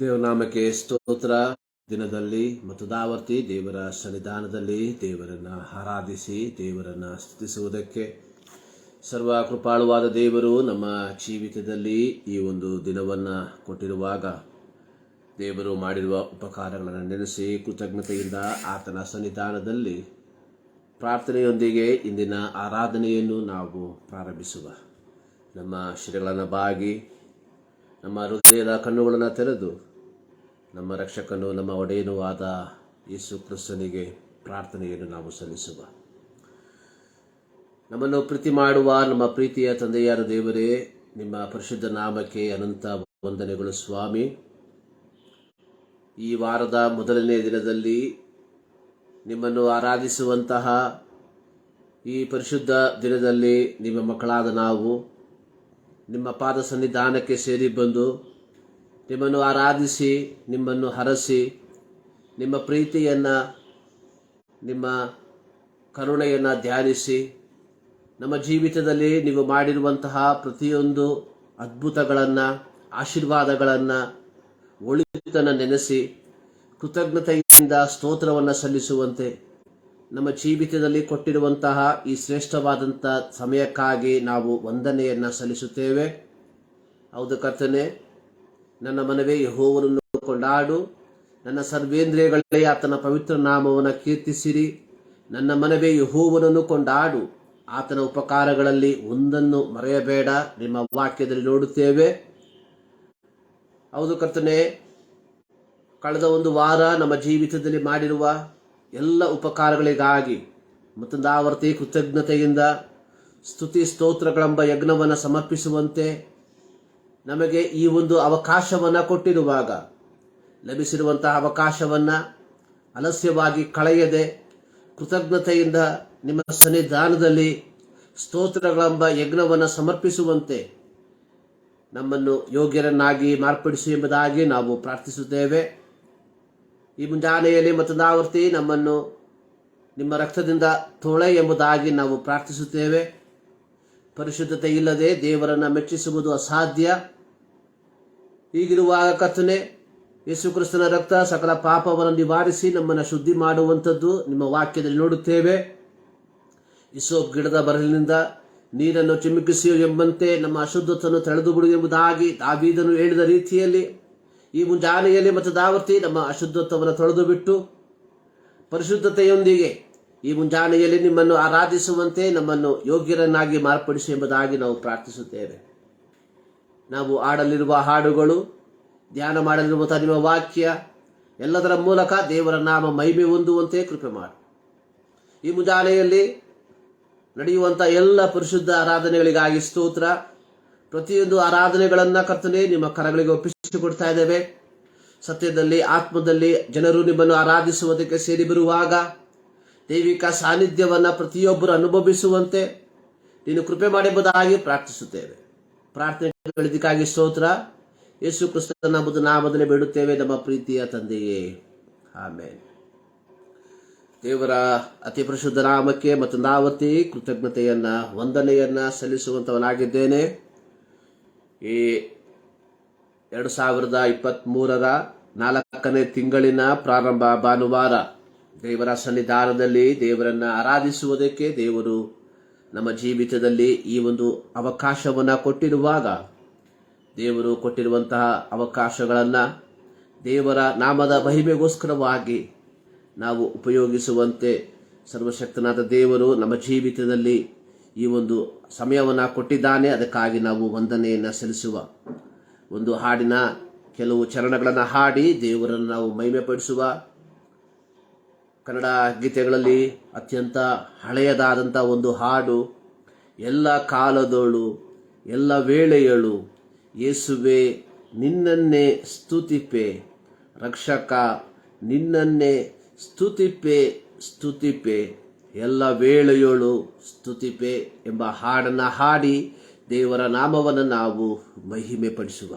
ದೇವನಾಮಕ್ಕೆ ಸ್ತೋತ್ರ. ದಿನದಲ್ಲಿ ಮತ್ತು ದಾವರ್ತಿ ದೇವರ ಸನ್ನಿಧಾನದಲ್ಲಿ ದೇವರನ್ನ ಆರಾಧಿಸಿ ದೇವರನ್ನ ಸ್ತುತಿಸುವುದಕ್ಕೆ ಸರ್ವ ಕೃಪಾಳುವಾದ ದೇವರು ನಮ್ಮ ಜೀವಿತದಲ್ಲಿ ಈ ಒಂದು ದಿನವನ್ನ ಕೊಟ್ಟಿರುವಾಗ ದೇವರು ಮಾಡಿರುವ ಉಪಕಾರಗಳನ್ನು ನೆನೆಸಿ ಕೃತಜ್ಞತೆಯಿಂದ ಆತನ ಸನ್ನಿಧಾನದಲ್ಲಿ ಪ್ರಾರ್ಥನೆಯೊಂದಿಗೆ ಇಂದಿನ ಆರಾಧನೆಯನ್ನು ನಾವು ಪ್ರಾರಂಭಿಸುವ. ನಮ್ಮ ಶಿರಗಳನ್ನು ಬಾಗಿ ನಮ್ಮ ಹೃದಯದ ಕಣ್ಣುಗಳನ್ನು ತೆರೆದು ನಮ್ಮ ರಕ್ಷಕನು ನಮ್ಮ ಒಡೆಯನೂ ಆದ ಯೇಸು ಕ್ರಿಸ್ತನಿಗೆ ಪ್ರಾರ್ಥನೆಯನ್ನು ನಾವು ಸಲ್ಲಿಸುವ. ನಮ್ಮನ್ನು ಪ್ರೀತಿ ಮಾಡುವ ನಮ್ಮ ಪ್ರೀತಿಯ ತಂದೆಯಾದ ದೇವರೇ, ನಿಮ್ಮ ಪರಿಶುದ್ಧ ನಾಮಕ್ಕೆ ಅನಂತ ವಂದನೆಗಳು ಸ್ವಾಮಿ. ಈ ವಾರದ ಮೊದಲನೇ ದಿನದಲ್ಲಿ ನಿಮ್ಮನ್ನು ಆರಾಧಿಸುವಂತಹ ಈ ಪರಿಶುದ್ಧ ದಿನದಲ್ಲಿ ನಿಮ್ಮ ಮಕ್ಕಳಾದ ನಾವು ನಿಮ್ಮ ಪಾದ ಸನ್ನಿಧಾನಕ್ಕೆ ಸೇರಿ ಬಂದು ನಿಮ್ಮನ್ನು ಆರಾಧಿಸಿ ನಿಮ್ಮನ್ನು ಹರಸಿ ನಿಮ್ಮ ಪ್ರೀತಿಯನ್ನು ನಿಮ್ಮ ಕರುಣೆಯನ್ನು ಧ್ಯಾನಿಸಿ ನಮ್ಮ ಜೀವಿತದಲ್ಲಿ ನೀವು ಮಾಡಿರುವಂತಹ ಪ್ರತಿಯೊಂದು ಅದ್ಭುತಗಳನ್ನು ಆಶೀರ್ವಾದಗಳನ್ನು ಒಳಿತನ್ನು ನೆನೆಸಿ ಕೃತಜ್ಞತೆಯಿಂದ ಸ್ತೋತ್ರವನ್ನು ಸಲ್ಲಿಸುವಂತೆ ನಮ್ಮ ಜೀವಿತದಲ್ಲಿ ಕೊಟ್ಟಿರುವಂತಹ ಈ ಶ್ರೇಷ್ಠವಾದಂಥ ಸಮಯಕ್ಕಾಗಿ ನಾವು ವಂದನೆಯನ್ನು ಸಲ್ಲಿಸುತ್ತೇವೆ. ಹೌದು ಕರ್ತನೆ, ನನ್ನ ಮನವೇ ಯೆಹೋವನನ್ನು ಕೊಂಡಾಡು, ನನ್ನ ಸರ್ವೇಂದ್ರಿಯಗಳೇ ಆತನ ಪವಿತ್ರ ನಾಮವನ್ನು ಕೀರ್ತಿಸಿರಿ. ನನ್ನ ಮನವೇ ಯೆಹೋವನನ್ನು ಕೊಂಡಾಡು, ಆತನ ಉಪಕಾರಗಳಲ್ಲಿ ಒಂದನ್ನು ಮರೆಯಬೇಡ. ನಿಮ್ಮ ವಾಕ್ಯದಲ್ಲಿ ನೋಡುತ್ತೇವೆ. ಹೌದು ಕರ್ತನೆ, ಕಳೆದ ಒಂದು ವಾರ ನಮ್ಮ ಜೀವಿತದಲ್ಲಿ ಮಾಡಿರುವ ಎಲ್ಲ ಉಪಕಾರಗಳಿಗಾಗಿ ಮತ್ತೊಂದು ಆವರ್ತಿ ಕೃತಜ್ಞತೆಯಿಂದ ಸ್ತುತಿ ಸ್ತೋತ್ರಗಳೆಂಬ ಯಜ್ಞವನ್ನು ಸಮರ್ಪಿಸುವಂತೆ ನಮಗೆ ಈ ಒಂದು ಅವಕಾಶವನ್ನು ಕೊಟ್ಟಿರುವಾಗ ಲಭಿಸಿರುವಂತಹ ಅವಕಾಶವನ್ನು ಅಲಸ್ಯವಾಗಿ ಕಳೆಯದೆ ಕೃತಜ್ಞತೆಯಿಂದ ನಿಮ್ಮ ಸನ್ನಿಧಾನದಲ್ಲಿ ಸ್ತೋತ್ರಗಳೆಂಬ ಯಜ್ಞವನ್ನು ಸಮರ್ಪಿಸುವಂತೆ ನಮ್ಮನ್ನು ಯೋಗ್ಯರನ್ನಾಗಿ ಮಾರ್ಪಡಿಸಿ ಎಂಬುದಾಗಿ ನಾವು ಪ್ರಾರ್ಥಿಸುತ್ತೇವೆ. ಈ ಮುಂಜಾನೆಯಲ್ಲಿ ಮತ್ತೊಂದು ಆವರ್ತಿ ನಮ್ಮನ್ನು ನಿಮ್ಮ ರಕ್ತದಿಂದ ತೊಳೆ ಎಂಬುದಾಗಿ ನಾವು ಪ್ರಾರ್ಥಿಸುತ್ತೇವೆ. ಪರಿಶುದ್ಧತೆ ಇಲ್ಲದೆ ದೇವರನ್ನು ಮೆಚ್ಚಿಸುವುದು ಅಸಾಧ್ಯ. ಹೀಗಿರುವಾಗ ಕರ್ತನೆ, ಯೇಸು ಕ್ರಿಸ್ತನ ರಕ್ತ ಸಕಲ ಪಾಪವನ್ನು ನಿವಾರಿಸಿ ನಮ್ಮನ್ನು ಶುದ್ಧಿ ಮಾಡುವಂಥದ್ದು ನಿಮ್ಮ ವಾಕ್ಯದಲ್ಲಿ ನೋಡುತ್ತೇವೆ. ಇಸೋಪ್ ಗಿಡದ ಬರಲಿನಿಂದ ನೀರನ್ನು ಚಿಮುಕಿಸಿ ಎಂಬಂತೆ ನಮ್ಮ ಅಶುದ್ಧತೆಯನ್ನು ತೆಳೆದು ಬಿಡು ಎಂಬುದಾಗಿ ದಾವೀದನು ಹೇಳಿದ ರೀತಿಯಲ್ಲಿ ಈ ಮುಂಜಾನೆಯಲ್ಲಿ ಮತ್ತು ದಾವರ್ತಿ ನಮ್ಮ ಅಶುದ್ಧತ್ವವನ್ನು ತೊಳೆದು ಬಿಟ್ಟು ಪರಿಶುದ್ಧತೆಯೊಂದಿಗೆ ಈ ಮುಂಜಾನೆಯಲ್ಲಿ ನಿಮ್ಮನ್ನು ಆರಾಧಿಸುವಂತೆ ನಮ್ಮನ್ನು ಯೋಗ್ಯರನ್ನಾಗಿ ಮಾರ್ಪಡಿಸಿ ಎಂಬುದಾಗಿ ನಾವು ಪ್ರಾರ್ಥಿಸುತ್ತೇವೆ. ನಾವು ಆಡಲಿರುವ ಹಾಡುಗಳು, ಧ್ಯಾನ ಮಾಡಲಿರುವಂತಹ ನಿಮ್ಮ ವಾಕ್ಯ ಎಲ್ಲದರ ಮೂಲಕ ದೇವರ ನಾಮ ಮಹಿಮೆ ಹೊಂದುವಂತೆ ಕೃಪೆ ಮಾಡು. ಈ ಮುಂಜಾನೆಯಲ್ಲಿ ನಡೆಯುವಂಥ ಎಲ್ಲ ಪರಿಶುದ್ಧ ಆರಾಧನೆಗಳಿಗಾಗಿ ಸ್ತೋತ್ರ. ಪ್ರತಿಯೊಂದು ಆರಾಧನೆಗಳನ್ನು ಕರ್ತನೆ ನಿಮ್ಮ ಕರಗಳಿಗೆ ಒಪ್ಪಿಸಿಕೊಡ್ತಾ ಇದ್ದೇವೆ. ಸತ್ಯದಲ್ಲಿ ಆತ್ಮದಲ್ಲಿ ಜನರು ನಿಮ್ಮನ್ನು ಆರಾಧಿಸುವುದಕ್ಕೆ ಸೇರಿ ಬರುವಾಗ ದೈವಿಕ ಸಾನ್ನಿಧ್ಯವನ್ನು ಪ್ರತಿಯೊಬ್ಬರು ಅನುಭವಿಸುವಂತೆ ನೀನು ಕೃಪೆ ಮಾಡಿರುವುದಾಗಿ ಪ್ರಾರ್ಥಿಸುತ್ತೇವೆ. ಪ್ರಾರ್ಥನೆಗಳಿಗಾಗಿ ಸ್ತೋತ್ರ. ಯೇಸು ಕ್ರಿಸ್ತನ ನಾಮದಲ್ಲಿ ಬೇಡುತ್ತೇವೆ ನಮ್ಮ ಪ್ರೀತಿಯ ತಂದೆಯೇ, ಆಮೆನ್. ದೇವರ ಅತಿ ಪರಿಶುದ್ಧ ನಾಮಕ್ಕೆ ಮತ್ತೊಂದು ಆವರ್ತಿ ಕೃತಜ್ಞತೆಯನ್ನ ವಂದನೆಯನ್ನ ಸಲ್ಲಿಸುವಂತವನಾಗಿದ್ದೇನೆ. ಈ 2023 4ನೇ ತಿಂಗಳಿನ ಪ್ರಾರಂಭ ಭಾನುವಾರ ದೇವರ ಸನ್ನಿಧಾನದಲ್ಲಿ ದೇವರನ್ನ ಆರಾಧಿಸುವುದಕ್ಕೆ ದೇವರು ನಮ್ಮ ಜೀವಿತದಲ್ಲಿ ಈ ಒಂದು ಅವಕಾಶವನ್ನು ಕೊಟ್ಟಿರುವಾಗ ದೇವರು ಕೊಟ್ಟಿರುವಂತಹ ಅವಕಾಶಗಳನ್ನು ದೇವರ ನಾಮದ ಮಹಿಮೆಗೋಸ್ಕರವಾಗಿ ನಾವು ಉಪಯೋಗಿಸುವಂತೆ ಸರ್ವಶಕ್ತನಾದ ದೇವರು ನಮ್ಮ ಜೀವಿತದಲ್ಲಿ ಈ ಒಂದು ಸಮಯವನ್ನು ಕೊಟ್ಟಿದ್ದಾನೆ. ಅದಕ್ಕಾಗಿ ನಾವು ವಂದನೆಯನ್ನು ಸಲ್ಲಿಸುವ. ಒಂದು ಹಾಡಿನ ಕೆಲವು ಚರಣಗಳನ್ನು ಹಾಡಿ ದೇವರನ್ನು ನಾವು ಮಹಿಮೆಪಡಿಸುವ. ಕನ್ನಡ ಗೀತೆಗಳಲ್ಲಿ ಅತ್ಯಂತ ಹಳೆಯದಾದಂಥ ಒಂದು ಹಾಡು, ಎಲ್ಲ ಕಾಲದೋಳು ಎಲ್ಲ ವೇಳೆಯಳು ಯೇಸುವೆ ನಿನ್ನನ್ನೇ ಸ್ತುತಿಪೆ, ರಕ್ಷಕ ನಿನ್ನನ್ನೇ ಸ್ತುತಿಪೆ ಸ್ತುತಿಪೆ, ಎಲ್ಲ ವೇಳೆಯೋಳು ಸ್ತುತಿಪೆ ಎಂಬ ಹಾಡನ್ನು ಹಾಡಿ ದೇವರ ನಾಮವನ್ನು ನಾವು ಮಹಿಮೆ ಪಡಿಸುವ.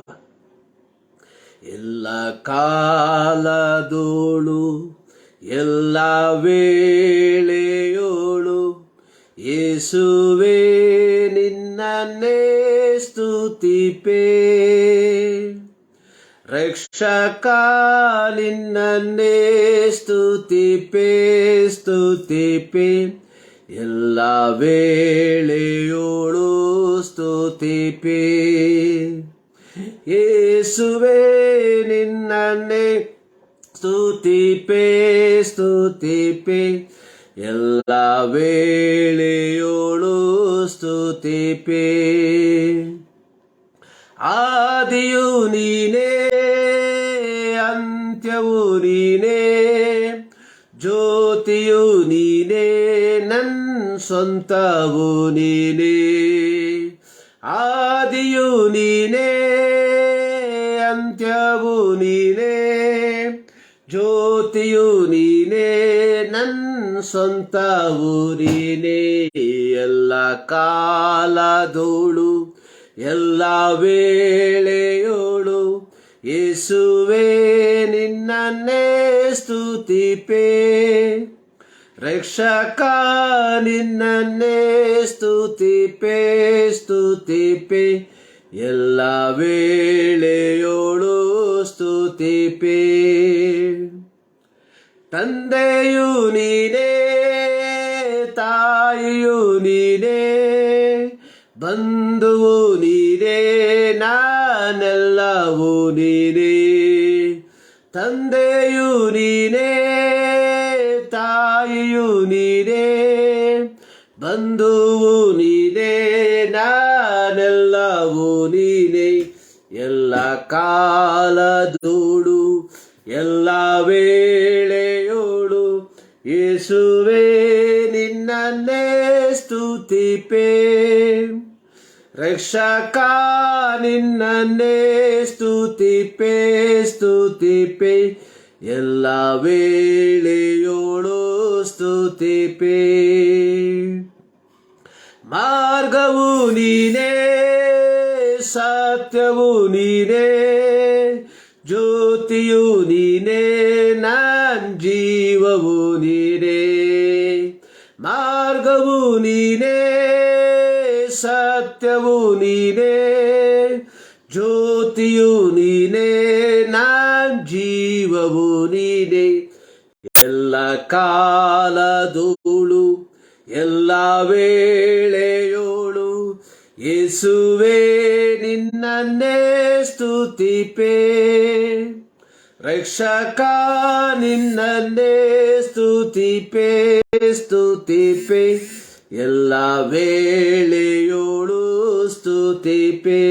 ಎಲ್ಲ ಕಾಲದೋಳು ಎಲ್ಲ ವೇಳೆಯೋಳು ಯೇಸುವೆ ನಿನ್ನನ್ನೇ ಸ್ತುತಿಪೆ, ರಕ್ಷಕ ನಿನ್ನನ್ನೇ ಸ್ತುತಿಪೆ ಸ್ತುತಿಪೆ, ಎಲ್ಲ ವೇಳೆಯೋಳು ಸ್ತುತಿಪೆ. ಯೇಸುವೇ ನಿನ್ನನ್ನೇ ಸ್ತುತಿಪೆ ಸ್ತುತಿಪೆ, ಎಲ್ಲ ವೇಳೆಯೋಳು ಸ್ತುತಿಪೆ. ಆದಿಯು ನೀನೇ, ಅಂತ್ಯವು ನೀನೇ, ಜ್ಯೋತಿಯು ನೀನೇ, ನನ್ ಸ್ವಂತವು ನೀನೇ. ಆದಿಯು ನೀನೇ, ಅಂತ್ಯವು ನೀನೇ, ಜ್ಯೋತಿಯು ನೀನೇ, ನನ್ ಸ್ವಂತವು ನೀನೇ. ಎಲ್ಲ ಕಾಲದೋಳು ಎಲ್ಲ ವೇಳೆಯೋಳು ಯೇಸುವೇ ನಿನ್ನನ್ನೇ ಸ್ತುತಿಪೆ. ರಕ್ಷಕ ನಿನ್ನನ್ನೇ ಸ್ತುತಿಪೆ ಸ್ತುತಿಪೆ, ಎಲ್ಲ ವೇಳೆಯೋಳು ಸ್ತುತಿಪೆ. ತಂದೆಯು ನೀನೇ, ತಾಯಿಯು ನೀನೇ, ಬಂಧುವು ನೀನೇ, ನಾನೆಲ್ಲವೂ ನೀನೇ. ತಂದೆಯು ನೀನೇ, ತಾಯಿಯು ನೀನೇ, ಬಂಧುವು ನೀನೇ, ನಾನೆಲ್ಲವೂ ನೀನೇ. ಎಲ್ಲ ಕಾಲದೋಳು ಎಲ್ಲ ವೇಳೆಯೋಳು ಯೇಸುವೇ ನಿನ್ನನ್ನೇ ಸ್ತುತಿಪೆ. ರಕ್ಷಕ ನಿನ್ನನ್ನೇ ಸ್ತುತಿಪೆ ಸ್ತುತಿಪೆ, ಎಲ್ಲ ವೇಳೆಯೋಳು ಸ್ತುತಿಪೆ. ಮಾರ್ಗವು ನೀನೇ, ಸತ್ಯವು ನೀನೇ, ಜ್ಯೋತಿಯು ನೀನೇ, ನನ್ ಜೀವವು ನೀನೇ. ಮಾರ್ಗವು ನೀನೇ, ಸತ್ಯವು ನೀನೇ, ಜ್ಯೋತಿಯು ನೀನೇ, ನನ್ ಜೀವವು ನೀನೇ. ಎಲ್ಲ ಕಾಲದೋಳು ಎಲ್ಲ ವೇಳೆಯೋಳು ಯೇಸುವೇ ನಿನ್ನನ್ನೇ ಸ್ತುತಿಪೆ. ರಕ್ಷಕ ನಿನ್ನನ್ನೇ ಸ್ತುತಿಪೆ ಸ್ತುತಿಪೆ, ಎಲ್ಲ ವೇಳೆಯೋಳು ಸ್ತುತಿಪೆ.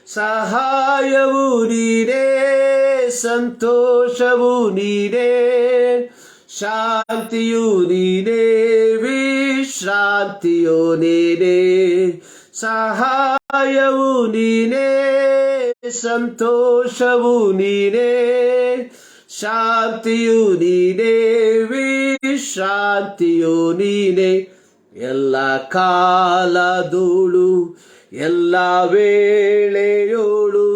ಸಹಾಯವು ನೀನೇ, ಸಂತೋಷವು ನೀನೇ, ಶಾಂತಿಯು ನೀನೇ, ವಿಶ್ರಾಂತಿಯು ನೀನೇ. ಸಹಾಯವು ನೀನೇ, ಸಂತೋಷವು ನೀನೇ, ಶಾಂತಿಯು ನೀನೇ, ವಿಶ್ರಾಂತಿಯು ನೀನೇ. ಎಲ್ಲ ಕಾಲದೋಳು ಎಲ್ಲ ವೇಳೆಯೋಳು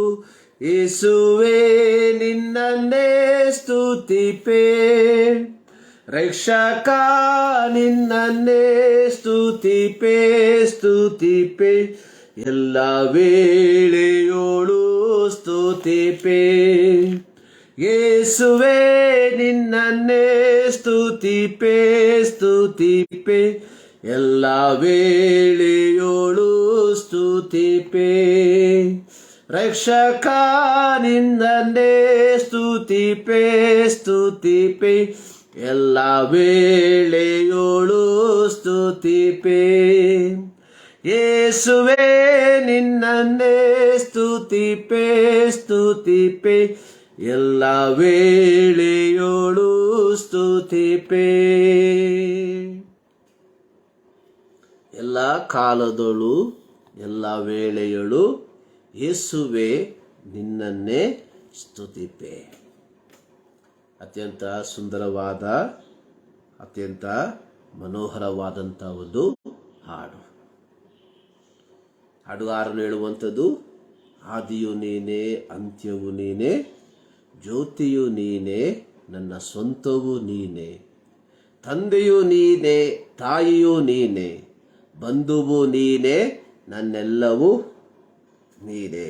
ಯೇಸುವೇ ನಿನ್ನನ್ನೇ ಸ್ತುತಿಪೆ. ರಕ್ಷಕ ನಿನ್ನನ್ನೇ ಸ್ತುತಿಪೆ ಸ್ತುತಿಪೆ, ಎಲ್ಲ ವೇಳೆಯೋಳು ಸ್ತುತಿಪೆ. ಯೇಸುವೇ ನಿನ್ನನ್ನೇ ಸ್ತುತಿಪೆ ಸ್ತುತಿಪೆ, ಎಲ್ಲ ವೇಳೆಯೋಳು ಸ್ತುತಿಪೆ. ರಕ್ಷಕ ನಿನ್ನನ್ನೇ ಸ್ತುತಿಪೆ ಸ್ತುತಿಪೆ, ಎಲ್ಲ ವೇಳೆಯೋಳು ಸ್ತುತಿಪೆ. ಯೇಸುವೇ ನಿನ್ನನ್ನೇ ಸ್ತುತಿಪೆ ಸ್ತುತಿಪೆ, ಎಲ್ಲ ವೇಳೆಯೋಳು ಸ್ತುತಿಪೆ. ಎಲ್ಲ ಕಾಲದೋಳು ಎಲ್ಲ ವೇಳೆಯೋಳು ಯೇಸುವೇ ನಿನ್ನನ್ನೇ ಸ್ತುತಿಪೆ. ಅತ್ಯಂತ ಸುಂದರವಾದ ಅತ್ಯಂತ ಮನೋಹರವಾದಂಥ ಒಂದು ಹಾಡು. ಹಾಡುಗಾರನು ಹೇಳುವಂಥದ್ದು, ಆದಿಯು ನೀನೇ, ಅಂತ್ಯವು ನೀನೇ, ಜ್ಯೋತಿಯು ನೀನೇ, ನನ್ನ ಸ್ವಂತವೂ ನೀನೇ. ತಂದೆಯು ನೀನೇ, ತಾಯಿಯು ನೀನೇ, ಬಂಧುವು ನೀನೇ, ನನ್ನೆಲ್ಲವೂ ನೀನೇ.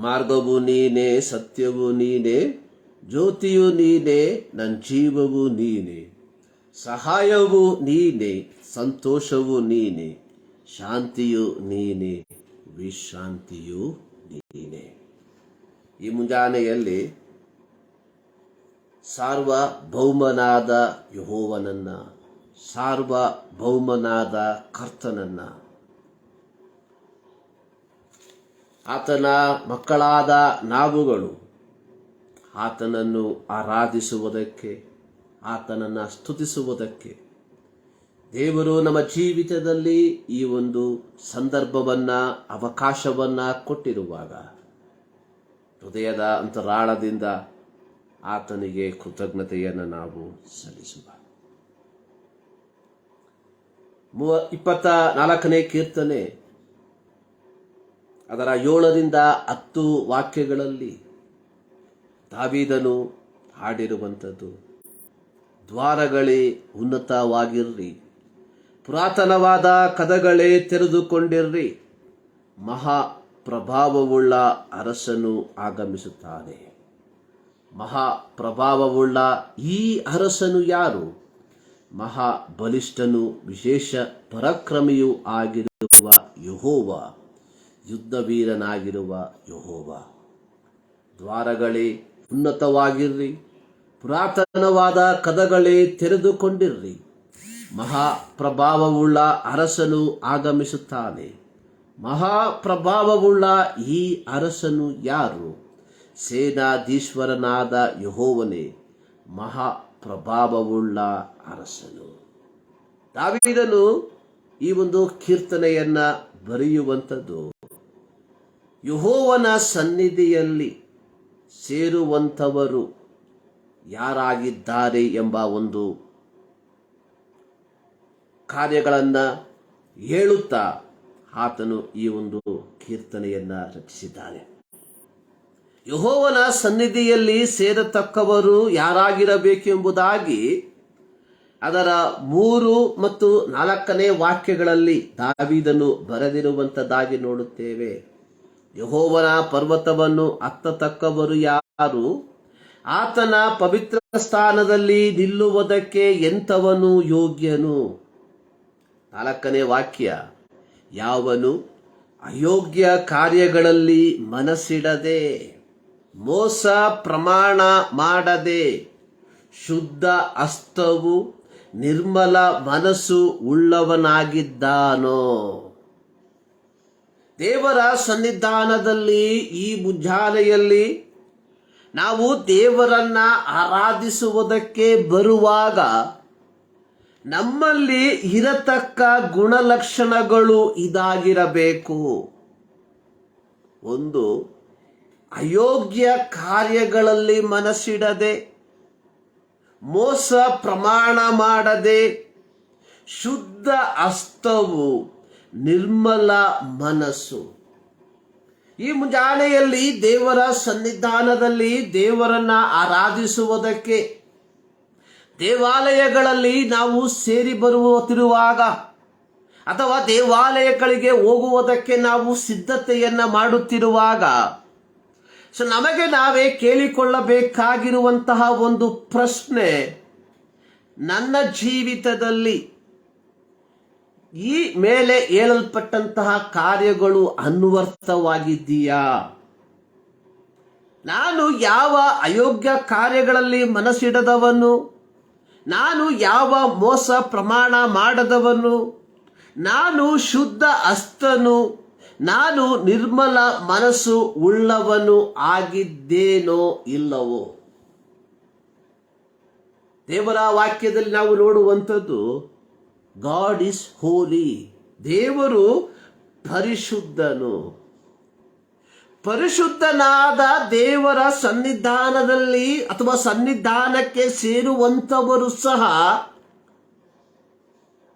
ಮಾರ್ಗವು ನೀನೇ, ಸತ್ಯವು ನೀನೇ, ಜ್ಯೋತಿಯು ನೀನೇ, ನನ್ನ ಜೀವವು ನೀನೇ, ಸಹಾಯವು ನೀನೇ, ಸಂತೋಷವು ನೀನೇ, ಶಾಂತಿಯು ನೀನೇ, ವಿಶ್ರಾಂತಿಯು ನೀನೇ. ಈ ಮುಂಜಾನೆಯಲ್ಲಿ ಸಾರ್ವಭೌಮನಾದ ಯೆಹೋವನನ್ನ, ಸಾರ್ವಭೌಮನಾದ ಕರ್ತನನ್ನ, ಆತನ ಮಕ್ಕಳಾದ ನಾವುಗಳು ಆತನನ್ನು ಆರಾಧಿಸುವುದಕ್ಕೆ, ಆತನನ್ನು ಸ್ತುತಿಸುವುದಕ್ಕೆ ದೇವರು ನಮ್ಮ ಜೀವಿತದಲ್ಲಿ ಈ ಒಂದು ಸಂದರ್ಭವನ್ನು, ಅವಕಾಶವನ್ನು ಕೊಟ್ಟಿರುವಾಗ ಹೃದಯದ ಅಂತರಾಳದಿಂದ ಆತನಿಗೆ ಕೃತಜ್ಞತೆಯನ್ನು ನಾವು ಸಲ್ಲಿಸುವ. 24ನೇ ಕೀರ್ತನೆ ಅದರ 7ರಿಂದ 10 ವಾಕ್ಯಗಳಲ್ಲಿ ದಾವೀದನು ಹಾಡಿರುವಂಥದ್ದು, ದ್ವಾರಗಳೇ ಉನ್ನತವಾಗಿರ್ರಿ, ಪುರಾತನವಾದ ಕದಗಳೇ ತೆರೆದುಕೊಂಡಿರ್ರಿ, ಮಹಾ ಪ್ರಭಾವವುಳ್ಳ ಅರಸನು ಆಗಮಿಸುತ್ತಾನೆ. ಮಹಾ ಪ್ರಭಾವವುಳ್ಳ ಈ ಅರಸನು ಯಾರು? ಮಹಾ ಬಲಿಷ್ಠನು, ವಿಶೇಷ ಪರಾಕ್ರಮಿಯೂ ಆಗಿರುವ ಯೆಹೋವ, ಯುದ್ಧವೀರನಾಗಿರುವ ಯೆಹೋವ. ದ್ವಾರಗಳೇ ಉನ್ನತವಾಗಿರ್ರಿ, ಪುರಾತನವಾದ ಕದಗಳೇ ತೆರೆದುಕೊಂಡಿರ್ರಿ, ಮಹಾಪ್ರಭಾವವುಳ್ಳ ಅರಸನು ಆಗಮಿಸುತ್ತಾನೆ. ಮಹಾಪ್ರಭಾವವುಳ್ಳ ಈ ಅರಸನು ಯಾರು? ಸೇನಾಧೀಶ್ವರನಾದ ಯೆಹೋವನೇ, ಮಹಾಪ್ರಭಾವವುಳ್ಳ ಅರಸನು. ದಾವೀದನು ಈ ಒಂದು ಕೀರ್ತನೆಯನ್ನ ಬರೆಯುವಂಥದ್ದು ಯೆಹೋವನ ಸನ್ನಿಧಿಯಲ್ಲಿ ಸೇರುವಂಥವರು ಯಾರಾಗಿದ್ದಾರೆ ಎಂಬ ಒಂದು ಕಾರ್ಯಗಳನ್ನು ಹೇಳುತ್ತಾ ಆತನು ಈ ಒಂದು ಕೀರ್ತನೆಯನ್ನ ರಚಿಸಿದ್ದಾನೆ. ಯೆಹೋವನ ಸನ್ನಿಧಿಯಲ್ಲಿ ಸೇರತಕ್ಕವರು ಯಾರಾಗಿರಬೇಕೆಂಬುದಾಗಿ ಅದರ 3 ಮತ್ತು 4ನೇ ವಾಕ್ಯಗಳಲ್ಲಿ ದಾವೀದನು ಬರೆದಿರುವಂಥದ್ದಾಗಿ ನೋಡುತ್ತೇವೆ. ಯೆಹೋವನ ಪರ್ವತವನ್ನು ಹತ್ತತಕ್ಕವರು ಯಾರು? ಆತನ ಪವಿತ್ರ ಸ್ಥಾನದಲ್ಲಿ ನಿಲ್ಲುವುದಕ್ಕೆ ಎಂಥವನು ಯೋಗ್ಯನು? 4ನೇ ವಾಕ್ಯ, ಯಾವನು ಅಯೋಗ್ಯ ಕಾರ್ಯಗಳಲ್ಲಿ ಮನಸ್ಸಿಡದೆ, ಮೋಸ ಪ್ರಮಾಣ ಮಾಡದೆ, ಶುದ್ಧ ಹಸ್ತವು ನಿರ್ಮಲ ಮನಸ್ಸು ಉಳ್ಳವನಾಗಿದ್ದಾನೋ. ದೇವರ ಸನ್ನಿಧಾನದಲ್ಲಿ ಈ ಮುಂಜಾನೆಯಲ್ಲಿ ನಾವು ದೇವರನ್ನ ಆರಾಧಿಸುವುದಕ್ಕೆ ಬರುವಾಗ ನಮ್ಮಲ್ಲಿ ಇರತಕ್ಕ ಗುಣಲಕ್ಷಣಗಳು ಇದಾಗಿರಬೇಕು. 1, ಅಯೋಗ್ಯ ಕಾರ್ಯಗಳಲ್ಲಿ ಮನಸ್ಸಿಡದೆ, ಮೋಸ ಪ್ರಮಾಣ ಮಾಡದೆ, ಶುದ್ಧ ಹಸ್ತವು ನಿರ್ಮಲ ಮನಸ್ಸು. ಈ ಮುಂಜಾನೆಯಲ್ಲಿ ದೇವರ ಸನ್ನಿಧಾನದಲ್ಲಿ ದೇವರನ್ನ ಆರಾಧಿಸುವುದಕ್ಕೆ ದೇವಾಲಯಗಳಲ್ಲಿ ನಾವು ಸೇರಿ ಬರುತ್ತಿರುವಾಗ ಅಥವಾ ದೇವಾಲಯಗಳಿಗೆ ಹೋಗುವುದಕ್ಕೆ ನಾವು ಸಿದ್ಧತೆಯನ್ನ ಮಾಡುತ್ತಿರುವಾಗ ನಮಗೆ ನಾವೇ ಕೇಳಿಕೊಳ್ಳಬೇಕಾಗಿರುವಂತಹ ಒಂದು ಪ್ರಶ್ನೆ, ನನ್ನ ಜೀವಿತದಲ್ಲಿ ಈ ಮೇಲೆ ಹೇಳಲ್ಪಟ್ಟಂತಹ ಕಾರ್ಯಗಳು ಅನ್ವರ್ಥವಾಗಿದ್ದೀಯಾ? ನಾನು ಯಾವ ಅಯೋಗ್ಯ ಕಾರ್ಯಗಳಲ್ಲಿ ಮನಸ್ಸಿಡದವನು? ನಾನು ಯಾವ ಮೋಸ ಪ್ರಮಾಣ ಮಾಡದವನು? ನಾನು ಶುದ್ಧ ಹಸ್ತನು, ನಾನು ನಿರ್ಮಲ ಮನಸ್ಸು ಉಳ್ಳವನು ಆಗಿದ್ದೇನೋ ಇಲ್ಲವೋ? ದೇವರ ವಾಕ್ಯದಲ್ಲಿ ನಾವು ನೋಡುವಂಥದ್ದು, ಗಾಡ್ ಇಸ್ ಹೋಲಿ, ದೇವರು ಪರಿಶುದ್ಧನು. ಪರಿಶುದ್ಧನಾದ ದೇವರ ಸನ್ನಿಧಾನದಲ್ಲಿ ಅಥವಾ ಸನ್ನಿಧಾನಕ್ಕೆ ಸೇರುವಂಥವರು ಸಹ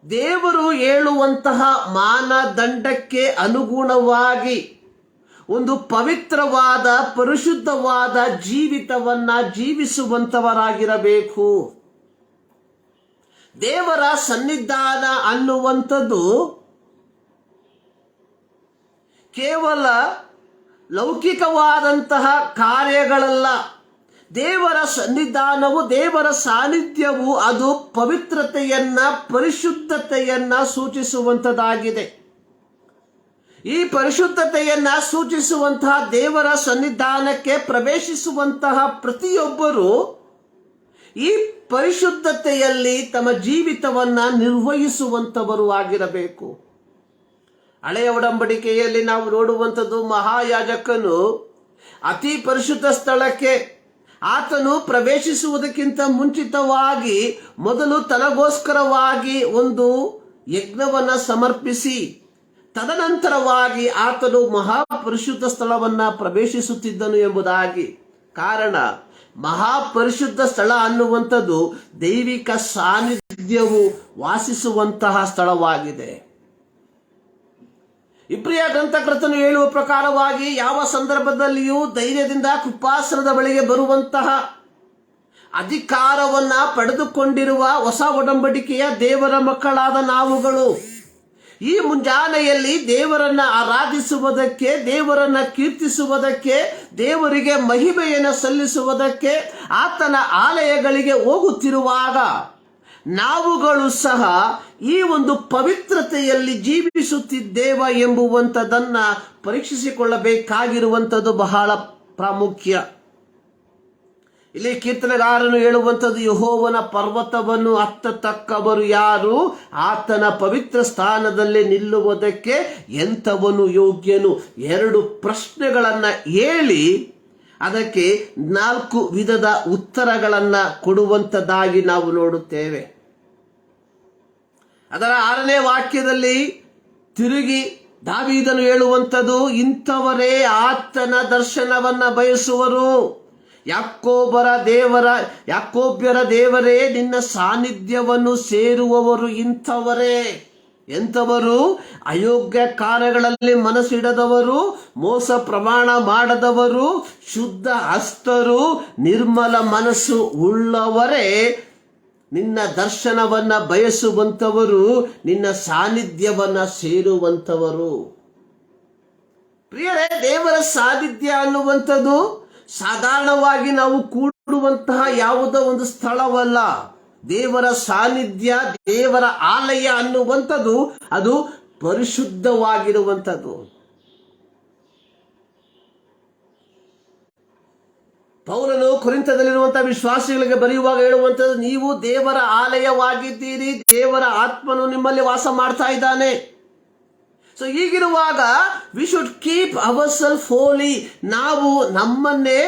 ದೇವರು ಹೇಳುವಂತಹ ಮಾನದಂಡಕ್ಕೆ ಅನುಗುಣವಾಗಿ ಒಂದು ಪವಿತ್ರವಾದ ಪರಿಶುದ್ಧವಾದ ಜೀವಿತವನ್ನ ಜೀವಿಸುವಂತವರಾಗಿರಬೇಕು. ದೇವರ ಸನ್ನಿಧಾನ ಅನ್ನುವಂಥದ್ದು ಕೇವಲ ಲೌಕಿಕವಾದಂತಹ ಕಾರ್ಯಗಳಲ್ಲ. ದೇವರ ಸನ್ನಿಧಾನವು, ದೇವರ ಸಾನ್ನಿಧ್ಯವು ಅದು ಪವಿತ್ರತೆಯನ್ನ, ಪರಿಶುದ್ಧತೆಯನ್ನ ಸೂಚಿಸುವಂಥದ್ದಾಗಿದೆ. ಈ ಪರಿಶುದ್ಧತೆಯನ್ನ ಸೂಚಿಸುವಂತಹ ದೇವರ ಸನ್ನಿಧಾನಕ್ಕೆ ಪ್ರವೇಶಿಸುವಂತಹ ಪ್ರತಿಯೊಬ್ಬರು ಈ ಪರಿಶುದ್ಧತೆಯಲ್ಲಿ ತಮ್ಮ ಜೀವಿತವನ್ನ ನಿರ್ವಹಿಸುವಂತವರು ಆಗಿರಬೇಕು. ಹಳೆಯ ಒಡಂಬಡಿಕೆಯಲ್ಲಿ ನಾವು ನೋಡುವಂಥದ್ದು, ಮಹಾಯಾಜಕನು ಅತಿ ಪರಿಶುದ್ಧ ಸ್ಥಳಕ್ಕೆ ಆತನು ಪ್ರವೇಶಿಸುವುದಕ್ಕಿಂತ ಮುಂಚಿತವಾಗಿ ಮೊದಲು ತನಗೋಸ್ಕರವಾಗಿ ಒಂದು ಯಜ್ಞವನ್ನ ಸಮರ್ಪಿಸಿ ತದನಂತರವಾಗಿ ಆತನು ಮಹಾಪರಿಶುದ್ಧ ಸ್ಥಳವನ್ನ ಪ್ರವೇಶಿಸುತ್ತಿದ್ದನು ಎಂಬುದಾಗಿ. ಕಾರಣ, ಮಹಾಪರಿಶುದ್ಧ ಸ್ಥಳ ಅನ್ನುವಂಥದ್ದು ದೈವಿಕ ಸಾನ್ನಿಧ್ಯವು ವಾಸಿಸುವಂತಹ ಸ್ಥಳವಾಗಿದೆ. ಇಬ್ರಿಯ ಗ್ರಂಥಕರ್ತನು ಹೇಳುವ ಪ್ರಕಾರವಾಗಿ ಯಾವ ಸಂದರ್ಭದಲ್ಲಿಯೂ ಧೈರ್ಯದಿಂದ ಕೃಪಾಸನದ ಬಳಿಗೆ ಬರುವಂತಹ ಅಧಿಕಾರವನ್ನ ಪಡೆದುಕೊಂಡಿರುವ ಹೊಸ ಒಡಂಬಡಿಕೆಯ ದೇವರ ಮಕ್ಕಳಾದ ನಾವುಗಳು ಈ ಮುಂಜಾನೆಯಲ್ಲಿ ದೇವರನ್ನ ಆರಾಧಿಸುವುದಕ್ಕೆ, ದೇವರನ್ನ ಕೀರ್ತಿಸುವುದಕ್ಕೆ, ದೇವರಿಗೆ ಮಹಿಮೆಯನ್ನು ಸಲ್ಲಿಸುವುದಕ್ಕೆ ಆತನ ಆಲಯಗಳಿಗೆ ಹೋಗುತ್ತಿರುವಾಗ ನಾವುಗಳು ಸಹ ಈ ಒಂದು ಪವಿತ್ರತೆಯಲ್ಲಿ ಜೀವಿಸುತ್ತಿದ್ದೇವ ಎಂಬುವಂಥದ್ದನ್ನ ಪರೀಕ್ಷಿಸಿಕೊಳ್ಳಬೇಕಾಗಿರುವಂಥದ್ದು ಬಹಳ ಪ್ರಾಮುಖ್ಯ. ಇಲ್ಲಿ ಕೀರ್ತನೆಗಾರನು ಹೇಳುವಂಥದ್ದು, ಯೆಹೋವನ ಪರ್ವತವನ್ನು ಹತ್ತತಕ್ಕವರು ಯಾರು? ಆತನ ಪವಿತ್ರ ಸ್ಥಾನದಲ್ಲಿ ನಿಲ್ಲುವುದಕ್ಕೆ ಎಂಥವನು ಯೋಗ್ಯನು? 2 ಪ್ರಶ್ನೆಗಳನ್ನ ಹೇಳಿ ಅದಕ್ಕೆ 4 ವಿಧದ ಉತ್ತರಗಳನ್ನ ಕೊಡುವಂಥದ್ದಾಗಿ ನಾವು ನೋಡುತ್ತೇವೆ. ಅದರ 6ನೇ ವಾಕ್ಯದಲ್ಲಿ ತಿರುಗಿ ದಾವೀದನು ಹೇಳುವಂಥದ್ದು, ಇಂಥವರೇ ಆತನ ದರ್ಶನವನ್ನ ಬಯಸುವರು. ಯಾಕೋಬ್ಯರ ದೇವರೇ, ನಿನ್ನ ಸಾನ್ನಿಧ್ಯವನ್ನು ಸೇರುವವರು ಇಂಥವರೇ. ಎಂಥವರು? ಅಯೋಗ್ಯ ಕಾರ್ಯಗಳಲ್ಲಿ ಮನಸ್ಸಿಡದವರು, ಮೋಸ ಪ್ರಮಾಣ ಮಾಡದವರು, ಶುದ್ಧ ಹಸ್ತರು, ನಿರ್ಮಲ ಮನಸ್ಸು ಉಳ್ಳವರೇ ನಿನ್ನ ದರ್ಶನವನ್ನ ಬಯಸುವಂಥವರು, ನಿನ್ನ ಸಾನ್ನಿಧ್ಯವನ್ನ ಸೇರುವಂಥವರು. ಪ್ರಿಯರೇ, ದೇವರ ಸಾನ್ನಿಧ್ಯ ಅನ್ನುವಂಥದ್ದು ಸಾಧಾರಣವಾಗಿ ನಾವು ಕೂಡುವಂತಹ ಯಾವುದೋ ಒಂದು ಸ್ಥಳವಲ್ಲ. ದೇವರ ಸಾನ್ನಿಧ್ಯ, ದೇವರ ಆಲಯ ಅನ್ನುವಂಥದ್ದು ಅದು ಪರಿಶುದ್ಧವಾಗಿರುವಂಥದ್ದು. ಪೌಲನು ಕೊರಿಂಥದಲ್ಲಿರುವಂತಹ ವಿಶ್ವಾಸಿಗಳಿಗೆ ಬರೆಯುವಾಗ ಹೇಳುವಂಥದ್ದು, ನೀವು ದೇವರ ಆಲಯವಾಗಿದ್ದೀರಿ, ದೇವರ ಆತ್ಮನು ನಿಮ್ಮಲ್ಲಿ ವಾಸ ಮಾಡ್ತಾ ಇದ್ದಾನೆ. ಸೊ ಹೀಗಿರುವಾಗ we should keep ourself holy. ನಾವು ನಮ್ಮನ್ನೇ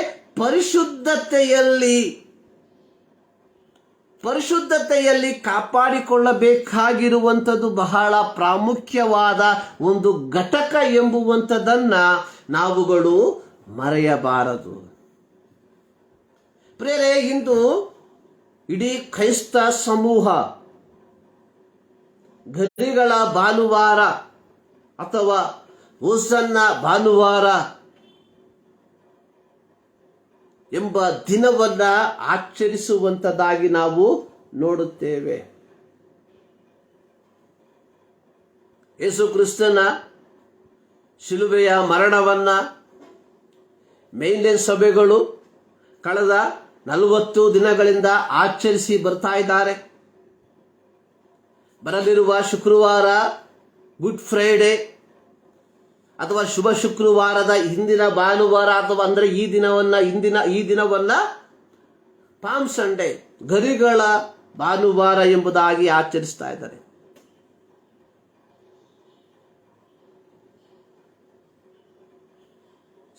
ಪರಿಶುದ್ಧತೆಯಲ್ಲಿ ಕಾಪಾಡಿಕೊಳ್ಳಬೇಕಾಗಿರುವಂಥದ್ದು ಬಹಳ ಪ್ರಾಮುಖ್ಯವಾದ ಒಂದು ಘಟಕ ಎಂಬುವಂಥದ್ದನ್ನ ನಾವುಗಳು ಮರೆಯಬಾರದು. ಪ್ರಿಯರೇ, ಇಂದು ಇಡೀ ಕ್ರೈಸ್ತ ಸಮೂಹ ಗರಿಗಳ ಭಾನುವಾರ ಅಥವಾ ಹೋಸನ್ನ ಭಾನುವಾರ ಎಂಬ ದಿನವನ್ನ ಆಚರಿಸುವಂತದ್ದಾಗಿ ನಾವು ನೋಡುತ್ತೇವೆ. ಯೇಸು ಕ್ರಿಸ್ತನ ಶಿಲುಬೆಯ ಮರಣವನ್ನ ಮೇನ್ಲೈನ್ ಸಭೆಗಳು ಕಳೆದ 40 ದಿನಗಳಿಂದ ಆಚರಿಸಿ ಬರ್ತಾ ಇದ್ದಾರೆ. ಬರಲಿರುವ ಶುಕ್ರವಾರ ಗುಡ್ ಫ್ರೈಡೆ ಅಥವಾ ಶುಭ ಶುಕ್ರವಾರದ ಹಿಂದಿನ ಭಾನುವಾರ ಅಥವಾ ಅಂದ್ರೆ ಈ ದಿನವನ್ನ ಪಾಮ್ ಸಂಡೇ, ಗರಿಗಳ ಭಾನುವಾರ ಎಂಬುದಾಗಿ ಆಚರಿಸ್ತಾ ಇದ್ದಾರೆ.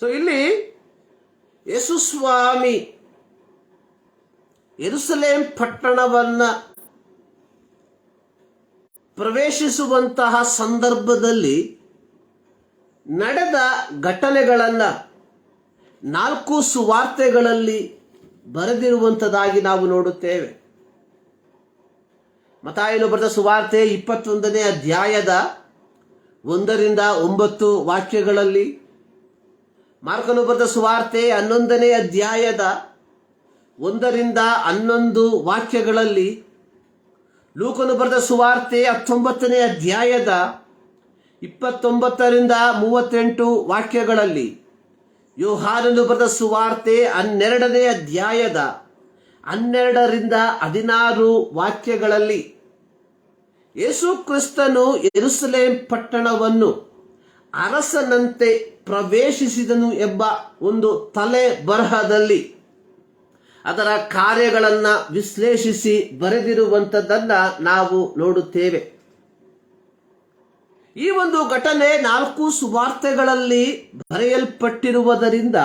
ಸೊ ಇಲ್ಲಿ ಯೇಸು ಸ್ವಾಮಿ ಯೆರೂಸಲೇಮ್ ಪಟ್ಟಣವನ್ನ ಪ್ರವೇಶಿಸುವಂತಹ ಸಂದರ್ಭದಲ್ಲಿ ನಡೆದ ಘಟನೆಗಳನ್ನ 4 ಸುವಾರ್ತೆಗಳಲ್ಲಿ ಬರೆದಿರುವಂತದ್ದಾಗಿ ನಾವು ನೋಡುತ್ತೇವೆ. ಮತ್ತಾಯನು ಬರೆದ ಸುವಾರ್ತೆ 21ನೇ ಅಧ್ಯಾಯದ 1ರಿಂದ 9 ವಾಕ್ಯಗಳಲ್ಲಿ, ಮಾರ್ಕನು ಬರೆದ ಸುವಾರ್ತೆ 11ನೇ ಅಧ್ಯಾಯದ 1ರಿಂದ 11 ವಾಕ್ಯಗಳಲ್ಲಿ, ಲೂಕನು ಬರೆದ ಸುವಾರ್ತೆ 19ನೇ ಅಧ್ಯಾಯದ 29ರಿಂದ 38 ವಾಕ್ಯಗಳಲ್ಲಿ, ಯೋಹಾನನು ಬರೆದ ಸುವಾರ್ತೆ 12ನೇ ಅಧ್ಯಾಯದ 12ರಿಂದ 16 ವಾಕ್ಯಗಳಲ್ಲಿ ಯೇಸು ಕ್ರಿಸ್ತನು ಯೆರೂಸಲೇಮ್ ಪಟ್ಟಣವನ್ನು ಅರಸನಂತೆ ಪ್ರವೇಶಿಸಿದನು ಎಂಬ ಒಂದು ತಲೆ ಬರಹದಲ್ಲಿ ಅದರ ಕಾರ್ಯಗಳನ್ನು ವಿಶ್ಲೇಷಿಸಿ ಬರೆದಿರುವಂಥದ್ದನ್ನ ನಾವು ನೋಡುತ್ತೇವೆ. ಈ ಒಂದು ಘಟನೆ 4 ಸುವಾರ್ತೆಗಳಲ್ಲಿ ಬರೆಯಲ್ಪಟ್ಟಿರುವುದರಿಂದ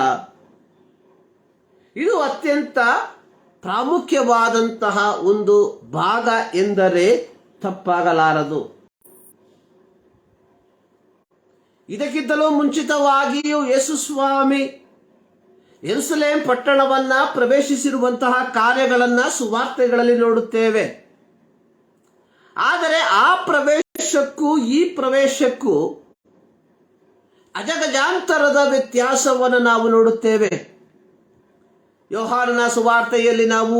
ಇದು ಅತ್ಯಂತ ಪ್ರಾಮುಖ್ಯವಾದಂತಹ ಒಂದು ಭಾಗ ಎಂದರೆ ತಪ್ಪಾಗಲಾರದು. ಇದಕ್ಕಿಂತಲೂ ಮುಂಚಿತವಾಗಿಯೂ ಯೇಸು ಸ್ವಾಮಿ ಯೆರೂಸಲೇಮ್ ಪಟ್ಟಣವನ್ನ ಪ್ರವೇಶಿಸಿರುವಂತಹ ಕಾರ್ಯಗಳನ್ನ ಸುವಾರ್ತೆಗಳಲ್ಲಿ ನೋಡುತ್ತೇವೆ. ಆದರೆ ಆ ಪ್ರವೇಶಕ್ಕೂ ಈ ಪ್ರವೇಶಕ್ಕೂ ಅಜಗಜಾಂತರದ ವ್ಯತ್ಯಾಸವನ್ನು ನಾವು ನೋಡುತ್ತೇವೆ. ಯೋಹಾನನ ಸುವಾರ್ತೆಯಲ್ಲಿ ನಾವು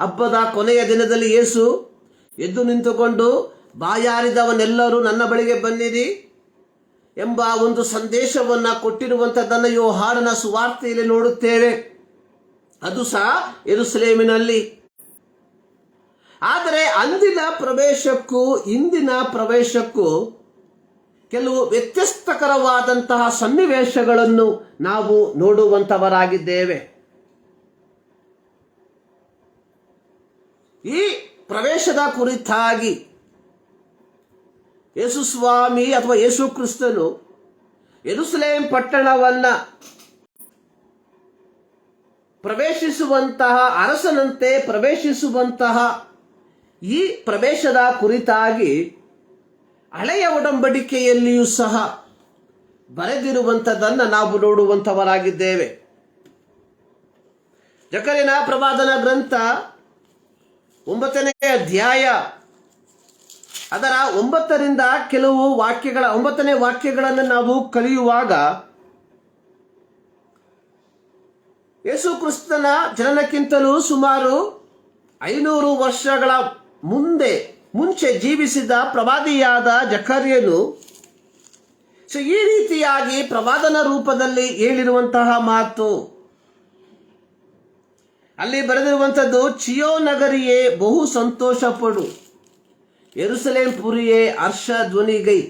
ಹಬ್ಬದ ಕೊನೆಯ ದಿನದಲ್ಲಿ ಯೇಸು ಎದ್ದು ನಿಂತುಕೊಂಡು ಬಾಯಾರಿದವನೆಲ್ಲರೂ ನನ್ನ ಬಳಿಗೆ ಬನ್ನಿರಿ ಎಂಬ ಒಂದು ಸಂದೇಶವನ್ನ ಕೊಟ್ಟಿರುವಂಥದ್ದನ್ನು ಯೋಹಾನನ ಸುವಾರ್ತೆಯಲ್ಲಿ ನೋಡುತ್ತೇವೆ. ಅದು ಸಹ ಯೆರೂಸಲೇಮಿನಲ್ಲಿ. ಆದರೆ ಅಂದಿನ ಪ್ರವೇಶಕ್ಕೂ ಇಂದಿನ ಪ್ರವೇಶಕ್ಕೂ ಕೆಲವು ವ್ಯತ್ಯಸ್ತಕರವಾದಂತಹ ಸನ್ನಿವೇಶಗಳನ್ನು ನಾವು ನೋಡುವಂತವರಾಗಿದ್ದೇವೆ. ಈ ಪ್ರವೇಶದ ಕುರಿತಾಗಿ ಯೇಸು ಸ್ವಾಮಿ ಅಥವಾ ಯೇಸು ಕ್ರಿಸ್ತನು ಯೆರೂಸಲೇಮ್ ಪಟ್ಟಣವನ್ನ ಪ್ರವೇಶಿಸುವಂತಹ ಅರಸನಂತೆ ಪ್ರವೇಶಿಸುವಂತಹ ಈ ಪ್ರವೇಶದ ಕುರಿತಾಗಿ ಹಳೆಯ ಒಡಂಬಡಿಕೆಯಲ್ಲಿಯೂ ಸಹ ಬರೆದಿರುವಂಥದ್ದನ್ನು ನಾವು ನೋಡುವಂತವರಾಗಿದ್ದೇವೆ. ಜಕರ್ಯನ ಪ್ರವಾದನ ಗ್ರಂಥ 9ನೇ ಅಧ್ಯಾಯ ಅದರ 9ರಿಂದ ಕೆಲವು 9ನೇ ವಾಕ್ಯಗಳನ್ನು ನಾವು ಕಲಿಯುವಾಗ ಯೇಸು ಕ್ರಿಸ್ತನ ಜನನಕ್ಕಿಂತಲೂ ಸುಮಾರು 500 ವರ್ಷಗಳ ಮುಂಚೆ ಜೀವಿಸಿದ ಪ್ರವಾದಿಯಾದ ಜಕರ್ಯನು ಈ ರೀತಿಯಾಗಿ ಪ್ರವಾದನ ರೂಪದಲ್ಲಿ ಹೇಳಿರುವಂತಹ ಮಾತು ಅಲ್ಲಿ ಬರೆದಿರುವಂಥದ್ದು, ಚಿಯೋನ್ ನಗರಿಯೇ ಬಹು ಸಂತೋಷ ಪಡು, ಯೆರೂಸಲೇಮ್ ಪುರಿಯೇ ಹರ್ಷ ಧ್ವನಿಗೈ,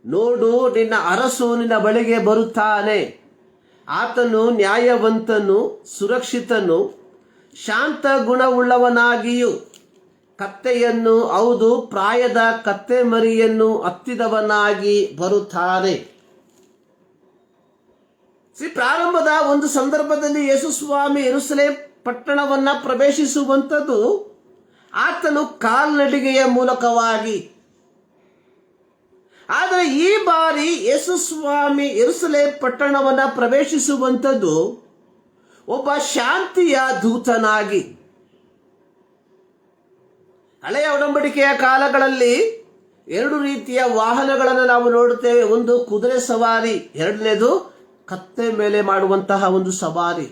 ನೋಡು ನಿನ್ನ ಅರಸು ನಿನ್ನ ಬಳಿಗೆ ಬರುತ್ತಾನೆ, ಆತನು ನ್ಯಾಯವಂತನು, ಸುರಕ್ಷಿತನು, ಶಾಂತ ಗುಣವುಳ್ಳವನಾಗಿಯೂ ಕತ್ತೆಯನ್ನು, ಹೌದು ಪ್ರಾಯದ ಕತ್ತೆ ಮರಿಯನ್ನು ಹತ್ತಿದವನಾಗಿ ಬರುತ್ತಾನೆ. ಪ್ರಾರಂಭದ ಒಂದು ಸಂದರ್ಭದಲ್ಲಿ ಯೇಸು ಸ್ವಾಮಿ ಯೆರೂಸಲೇಮ್ ಪಟ್ಟಣವನ್ನ ಪ್ರವೇಶಿಸುವಂಥದ್ದು ಆತನು ಕಾಲ್ನಡಿಗೆಯ ಮೂಲಕವಾಗಿ. ಆದರೆ ಈ ಬಾರಿ ಯೇಸು ಸ್ವಾಮಿ ಯೆರೂಸಲೇಮ್ ಪಟ್ಟಣವನ್ನ ಪ್ರವೇಶಿಸುವಂಥದ್ದು ಒಬ್ಬ ಶಾಂತಿಯ ದೂತನಾಗಿ. ಹಳೆಯ ಒಡಂಬಡಿಕೆಯ ಕಾಲಗಳಲ್ಲಿ 2 ರೀತಿಯ ವಾಹನಗಳನ್ನು ನಾವು ನೋಡುತ್ತೇವೆ. ಒಂದು ಕುದುರೆ ಸವಾರಿ, ಎರಡನೇದು ಕತ್ತೆ ಮೇಲೆ ಮಾಡುವಂತಹ ಒಂದು ಸವಾರಿ.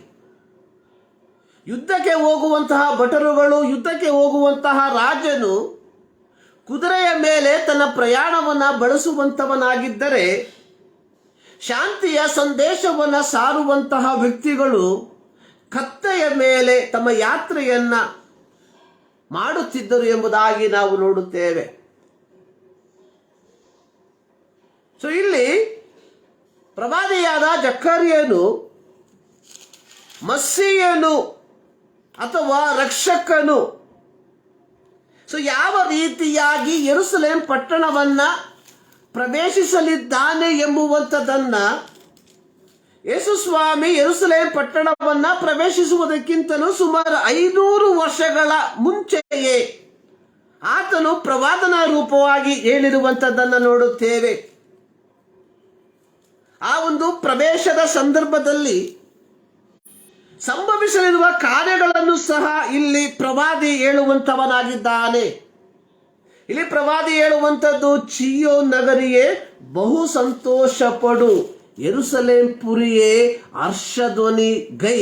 ಯುದ್ಧಕ್ಕೆ ಹೋಗುವಂತಹ ಭಟರುಗಳು, ಯುದ್ಧಕ್ಕೆ ಹೋಗುವಂತಹ ರಾಜನು ಕುದುರೆಯ ಮೇಲೆ ತನ್ನ ಪ್ರಯಾಣವನ್ನು ಬಳಸುವಂತವನಾಗಿದ್ದರೆ, ಶಾಂತಿಯ ಸಂದೇಶವನ್ನು ಸಾರುವಂತಹ ವ್ಯಕ್ತಿಗಳು ಕತ್ತೆಯ ಮೇಲೆ ತಮ್ಮ ಯಾತ್ರೆಯನ್ನ ಮಾಡುತ್ತಿದ್ದರು ಎಂಬುದಾಗಿ ನಾವು ನೋಡುತ್ತೇವೆ. ಇಲ್ಲಿ ಪ್ರವಾದಿಯಾದ ಜಕರ್ಯನು ಮಸ್ಸೀಯನು ಅಥವಾ ರಕ್ಷಕನು ಯಾವ ರೀತಿಯಾಗಿ ಯೆರೂಸಲೇಮ್ ಪಟ್ಟಣವನ್ನ ಪ್ರವೇಶಿಸಲಿದ್ದಾನೆ ಎಂಬುವಂಥದ್ದನ್ನ ಯೇಸು ಸ್ವಾಮಿ ಯೆರೂಸಲೇಮ್ ಪಟ್ಟಣವನ್ನ ಪ್ರವೇಶಿಸುವುದಕ್ಕಿಂತಲೂ ಸುಮಾರು 500 ವರ್ಷಗಳ ಮುಂಚೆಯೇ ಆತನು ಪ್ರವಾದನ ರೂಪವಾಗಿ ಹೇಳಿರುವಂಥದ್ದನ್ನು ನೋಡುತ್ತೇವೆ. ಆ ಒಂದು ಪ್ರವೇಶದ ಸಂದರ್ಭದಲ್ಲಿ ಸಂಭವಿಸಲಿರುವ ಕಾರ್ಯಗಳನ್ನು ಸಹ ಇಲ್ಲಿ ಪ್ರವಾದಿ ಹೇಳುವಂತವನಾಗಿದ್ದಾನೆ. ಇಲ್ಲಿ ಪ್ರವಾದಿ ಹೇಳುವಂಥದ್ದು, ಚಿಯೋನ್ ನಗರಿಯೇ ಬಹು ಸಂತೋಷ ಪಡು, ಯೆರೂಸಲೇಮ್ ಪುರಿಯೇ ಹರ್ಷಧ್ವನಿ ಗೈ,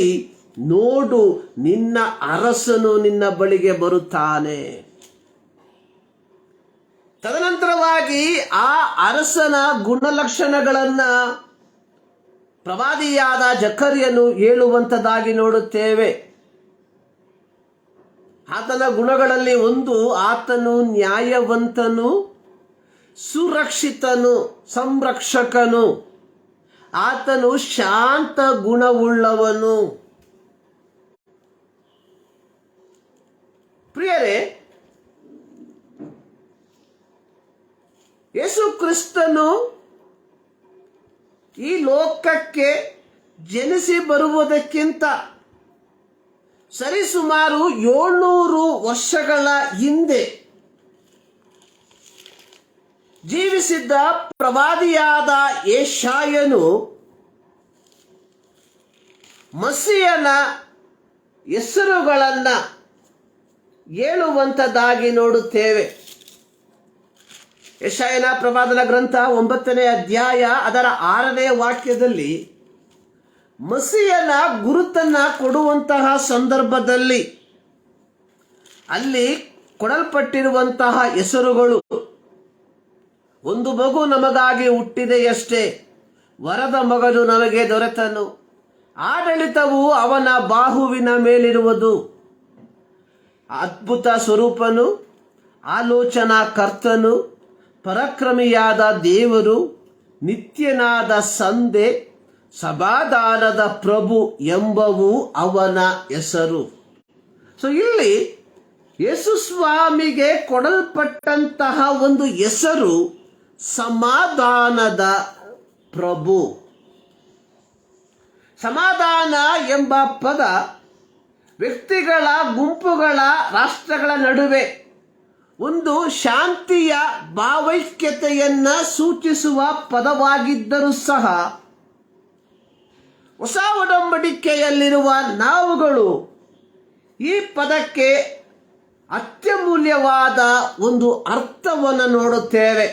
ನೋಡು ನಿನ್ನ ಅರಸನು ನಿನ್ನ ಬಳಿಗೆ ಬರುತ್ತಾನೆ. ತದನಂತರವಾಗಿ ಆ ಅರಸನ ಗುಣಲಕ್ಷಣಗಳನ್ನ ಪ್ರವಾದಿಯಾದ ಜಕರ್ಯನು ಹೇಳುವಂಥದ್ದಾಗಿ ನೋಡುತ್ತೇವೆ. ಆತನ ಗುಣಗಳಲ್ಲಿ ಒಂದು, ಆತನು ನ್ಯಾಯವಂತನು, ಸುರಕ್ಷಿತನು, ಸಂರಕ್ಷಕನು. ಆತನು ಶಾಂತ ಗುಣವುಳ್ಳವನು. ಪ್ರಿಯರೇ, ಯೇಸು ಕ್ರಿಸ್ತನು ಈ ಲೋಕಕ್ಕೆ ಜನಿಸಿ ಬರುವುದಕ್ಕಿಂತ ಸರಿಸುಮಾರು 700 ವರ್ಷಗಳ ಹಿಂದೆ ಜೀವಿಸಿದ್ದ ಪ್ರವಾದಿಯಾದ ಯೆಶಾಯನು ಮಸಿಯನ ಹೆಸರುಗಳನ್ನು ಹೇಳುವಂಥದ್ದಾಗಿ ನೋಡುತ್ತೇವೆ. ಯೆಶಾಯನ ಪ್ರವಾದನ ಗ್ರಂಥ 9ನೇ ಅಧ್ಯಾಯ ಅದರ 6ನೇ ವಾಕ್ಯದಲ್ಲಿ ಮಸಿಯನ ಗುರುತನ್ನ ಕೊಡುವಂತಹ ಸಂದರ್ಭದಲ್ಲಿ ಅಲ್ಲಿ ಕೊಡಲ್ಪಟ್ಟಿರುವಂತಹ ಹೆಸರುಗಳು, ಒಂದು ಮಗು ನಮಗಾಗಿ ಹುಟ್ಟಿದೆಯಷ್ಟೇ, ವರದ ಮಗನು ನಮಗೆ ದೊರೆತನು, ಆಡಳಿತವು ಅವನ ಬಾಹುವಿನ ಮೇಲಿರುವುದು, ಅದ್ಭುತ ಸ್ವರೂಪನು, ಆಲೋಚನಾ ಕರ್ತನು, ಪರಾಕ್ರಮಿಯಾದ ದೇವರು, ನಿತ್ಯನಾದ ಸಂದೆ, ಸಮಾಧಾನದ ಪ್ರಭು ಎಂಬವು ಅವನ ಹೆಸರು. ಸೊ ಇಲ್ಲಿ ಯೇಸು ಸ್ವಾಮಿಗೆ ಕೊಡಲ್ಪಟ್ಟಂತಹ ಒಂದು ಹೆಸರು ಸಮಾಧಾನದ ಪ್ರಭು. ಸಮಾಧಾನ ಎಂಬ ಪದ ವ್ಯಕ್ತಿಗಳ, ಗುಂಪುಗಳ, ರಾಷ್ಟ್ರಗಳ ನಡುವೆ ಒಂದು ಶಾಂತಿಯ ಭಾವೈಕ್ಯತೆಯನ್ನ ಸೂಚಿಸುವ ಪದವಾಗಿದ್ದರೂ ಸಹ ಹೊಸ ಒಡಂಬಡಿಕೆಯಲ್ಲಿರುವ ನಾವುಗಳು ಈ ಪದಕ್ಕೆ ಅತ್ಯಮೂಲ್ಯವಾದ ಒಂದು ಅರ್ಥವನ್ನು ನೋಡುತ್ತೇವೆ.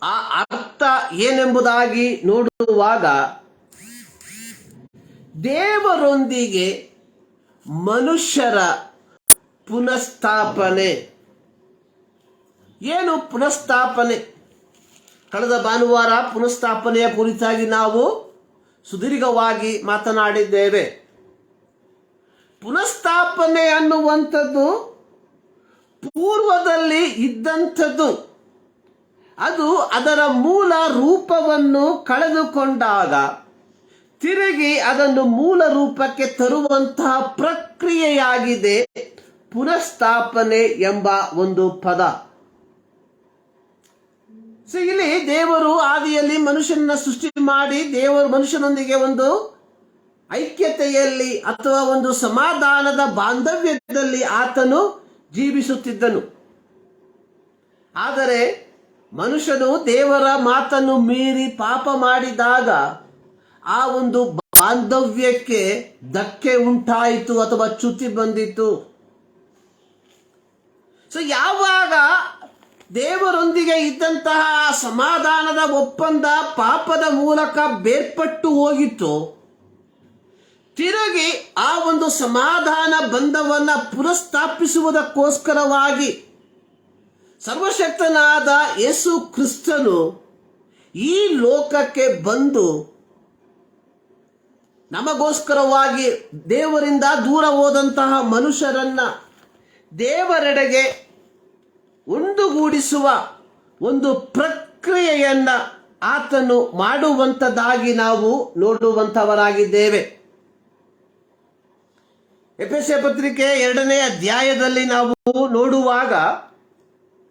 ಆ ಅರ್ಥ ಏನೆಂಬುದಾಗಿ ನೋಡುವಾಗ, ದೇವರೊಂದಿಗೆ ಮನುಷ್ಯರ ಪುನಃಸ್ಥಾಪನೆ. ಏನು ಪುನಃಸ್ಥಾಪನೆ? ಕಳೆದ ಭಾನುವಾರ ಪುನಃಸ್ಥಾಪನೆಯ ಕುರಿತಾಗಿ ನಾವು ಸುದೀರ್ಘವಾಗಿ ಮಾತನಾಡಿದ್ದೇವೆ. ಪುನಃಸ್ಥಾಪನೆ ಅನ್ನುವಂಥದ್ದು ಪೂರ್ವದಲ್ಲಿ ಇದ್ದಂಥದ್ದು, ಅದು ಅದರ ಮೂಲ ರೂಪವನ್ನು ಕಳೆದುಕೊಂಡಾಗ ತಿರುಗಿ ಅದನ್ನು ಮೂಲ ರೂಪಕ್ಕೆ ತರುವಂತಹ ಪ್ರಕ್ರಿಯೆಯಾಗಿದೆ ಪುನಃಸ್ಥಾಪನೆ ಎಂಬ ಒಂದು ಪದ. ಸೊ ಇಲ್ಲಿ ದೇವರು ಆದಿಯಲ್ಲಿ ಮನುಷ್ಯನ ಸೃಷ್ಟಿ ಮಾಡಿ ಮನುಷ್ಯನೊಂದಿಗೆ ಒಂದು ಐಕ್ಯತೆಯಲ್ಲಿ ಅಥವಾ ಒಂದು ಸಮಾಧಾನದ ಬಾಂಧವ್ಯದಲ್ಲಿ ಆತನು ಜೀವಿಸುತ್ತಿದ್ದನು. ಆದರೆ ಮನುಷ್ಯನು ದೇವರ ಮಾತನ್ನು ಮೀರಿ ಪಾಪ ಮಾಡಿದಾಗ ಆ ಒಂದು ಬಾಂಧವ್ಯಕ್ಕೆ ಧಕ್ಕೆ ಉಂಟಾಯಿತು ಅಥವಾ ಚ್ಯುತಿ ಬಂದಿತು. ಸೊ ಯಾವಾಗ ದೇವರೊಂದಿಗೆ ಇದ್ದಂತಹ ಸಮಾಧಾನದ ಒಪ್ಪಂದ ಪಾಪದ ಮೂಲಕ ಬೇರ್ಪಟ್ಟು ಹೋಗಿತ್ತು, ತಿರುಗಿ ಆ ಒಂದು ಸಮಾಧಾನ ಬಂಧವನ್ನು ಪುನಃಸ್ಥಾಪಿಸುವುದಕ್ಕೋಸ್ಕರವಾಗಿ ಸರ್ವಶಕ್ತನಾದ ಯೇಸು ಕ್ರಿಸ್ತನು ಈ ಲೋಕಕ್ಕೆ ಬಂದು ನಮಗೋಸ್ಕರವಾಗಿ ದೇವರಿಂದ ದೂರ ಹೋದಂತಹ ಮನುಷ್ಯರನ್ನ ದೇವರೆಡೆಗೆ ಒಂದುಗೂಡಿಸುವ ಒಂದು ಪ್ರಕ್ರಿಯೆಯನ್ನ ಆತನು ಮಾಡುವಂಥದ್ದಾಗಿ ನಾವು ನೋಡುವಂಥವರಾಗಿದ್ದೇವೆ. ಎಫೆಸ ಪತ್ರಿಕೆ 2ನೇ ಅಧ್ಯಾಯದಲ್ಲಿ ನಾವು ನೋಡುವಾಗ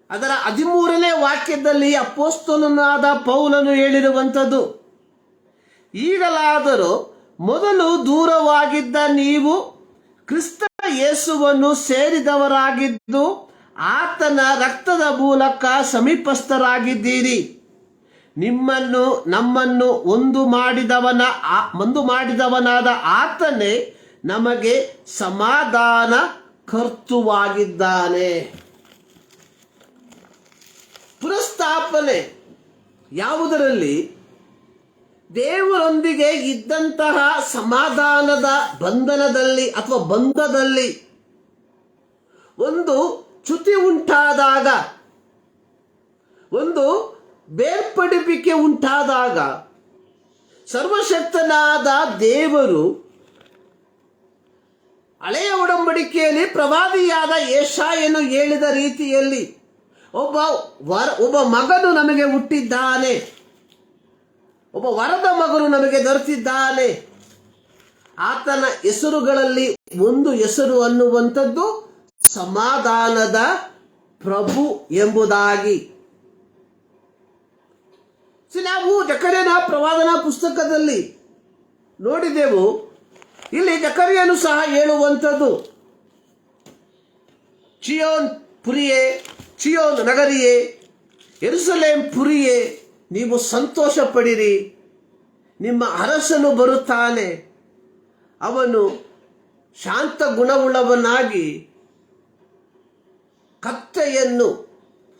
ಅದರ 13ನೇ ವಾಕ್ಯದಲ್ಲಿ ಅಪೊಸ್ತಲನಾದ ಪೌಲನು ಹೇಳಿರುವಂಥದ್ದು, ಈಗಲಾದರೂ ಮೊದಲು ದೂರವಾಗಿದ್ದ ನೀವು ಕ್ರಿಸ್ತ ಯೇಸುವನ್ನು ಸೇರಿದವರಾಗಿದ್ದು ಆತನ ರಕ್ತದ ಮೂಲಕ ಸಮೀಪಸ್ಥರಾಗಿದ್ದೀರಿ. ನಮ್ಮನ್ನು ಒಂದು ಮಾಡಿದವನಾದ ಆತನೇ ನಮಗೆ ಸಮಾಧಾನ ಕರ್ತೃವಾಗಿದ್ದಾನೆ. ಪುನಃಸ್ಥಾಪನೆ ಯಾವುದರಲ್ಲಿ? ದೇವರೊಂದಿಗೆ ಇದ್ದಂತಹ ಸಮಾಧಾನದ ಬಂಧನದಲ್ಲಿ ಅಥವಾ ಬಂಧದಲ್ಲಿ ಒಂದು ಚ್ಯುತಿ ಉಂಟಾದಾಗ, ಒಂದು ಬೇರ್ಪಡಿಕೆ ಉಂಟಾದಾಗ ಸರ್ವಶಕ್ತನಾದ ದೇವರು ಹಳೆಯ ಒಡಂಬಡಿಕೆಯಲ್ಲಿ ಪ್ರವಾದಿಯಾದ ಯೆಶಾಯನು ಹೇಳಿದ ರೀತಿಯಲ್ಲಿ ಒಬ್ಬ ಮಗನು ನಮಗೆ ಹುಟ್ಟಿದ್ದಾನೆ, ಒಬ್ಬ ವರದ ಮಗನು ನಮಗೆ ದೊರೆತಿದ್ದಾನೆ. ಆತನ ಹೆಸರುಗಳಲ್ಲಿ ಒಂದು ಹೆಸರು ಅನ್ನುವಂಥದ್ದು ಸಮಾಧಾನದ ಪ್ರಭು ಎಂಬುದಾಗಿ. ನಾವು ಜಕರ್ಯನ ಪ್ರವಾದನಾ ಪುಸ್ತಕದಲ್ಲಿ ನೋಡಿದೆವು. ಇಲ್ಲಿ ಜಕರ್ಯನು ಸಹ ಹೇಳುವಂಥದ್ದು, ಚಿಯೋನ್ ಪುರಿಯೇ, ಚಿಯೋನ್ ನಗರಿಯೇ, ಯೆರೂಸಲೇಮ್ ಪುರಿಯೇ, ನೀವು ಸಂತೋಷ ಪಡಿರಿ, ನಿಮ್ಮ ಅರಸನು ಬರುತ್ತಾನೆ, ಅವನು ಶಾಂತ ಗುಣವುಳ್ಳವನಾಗಿ ಕತ್ತೆಯನ್ನು,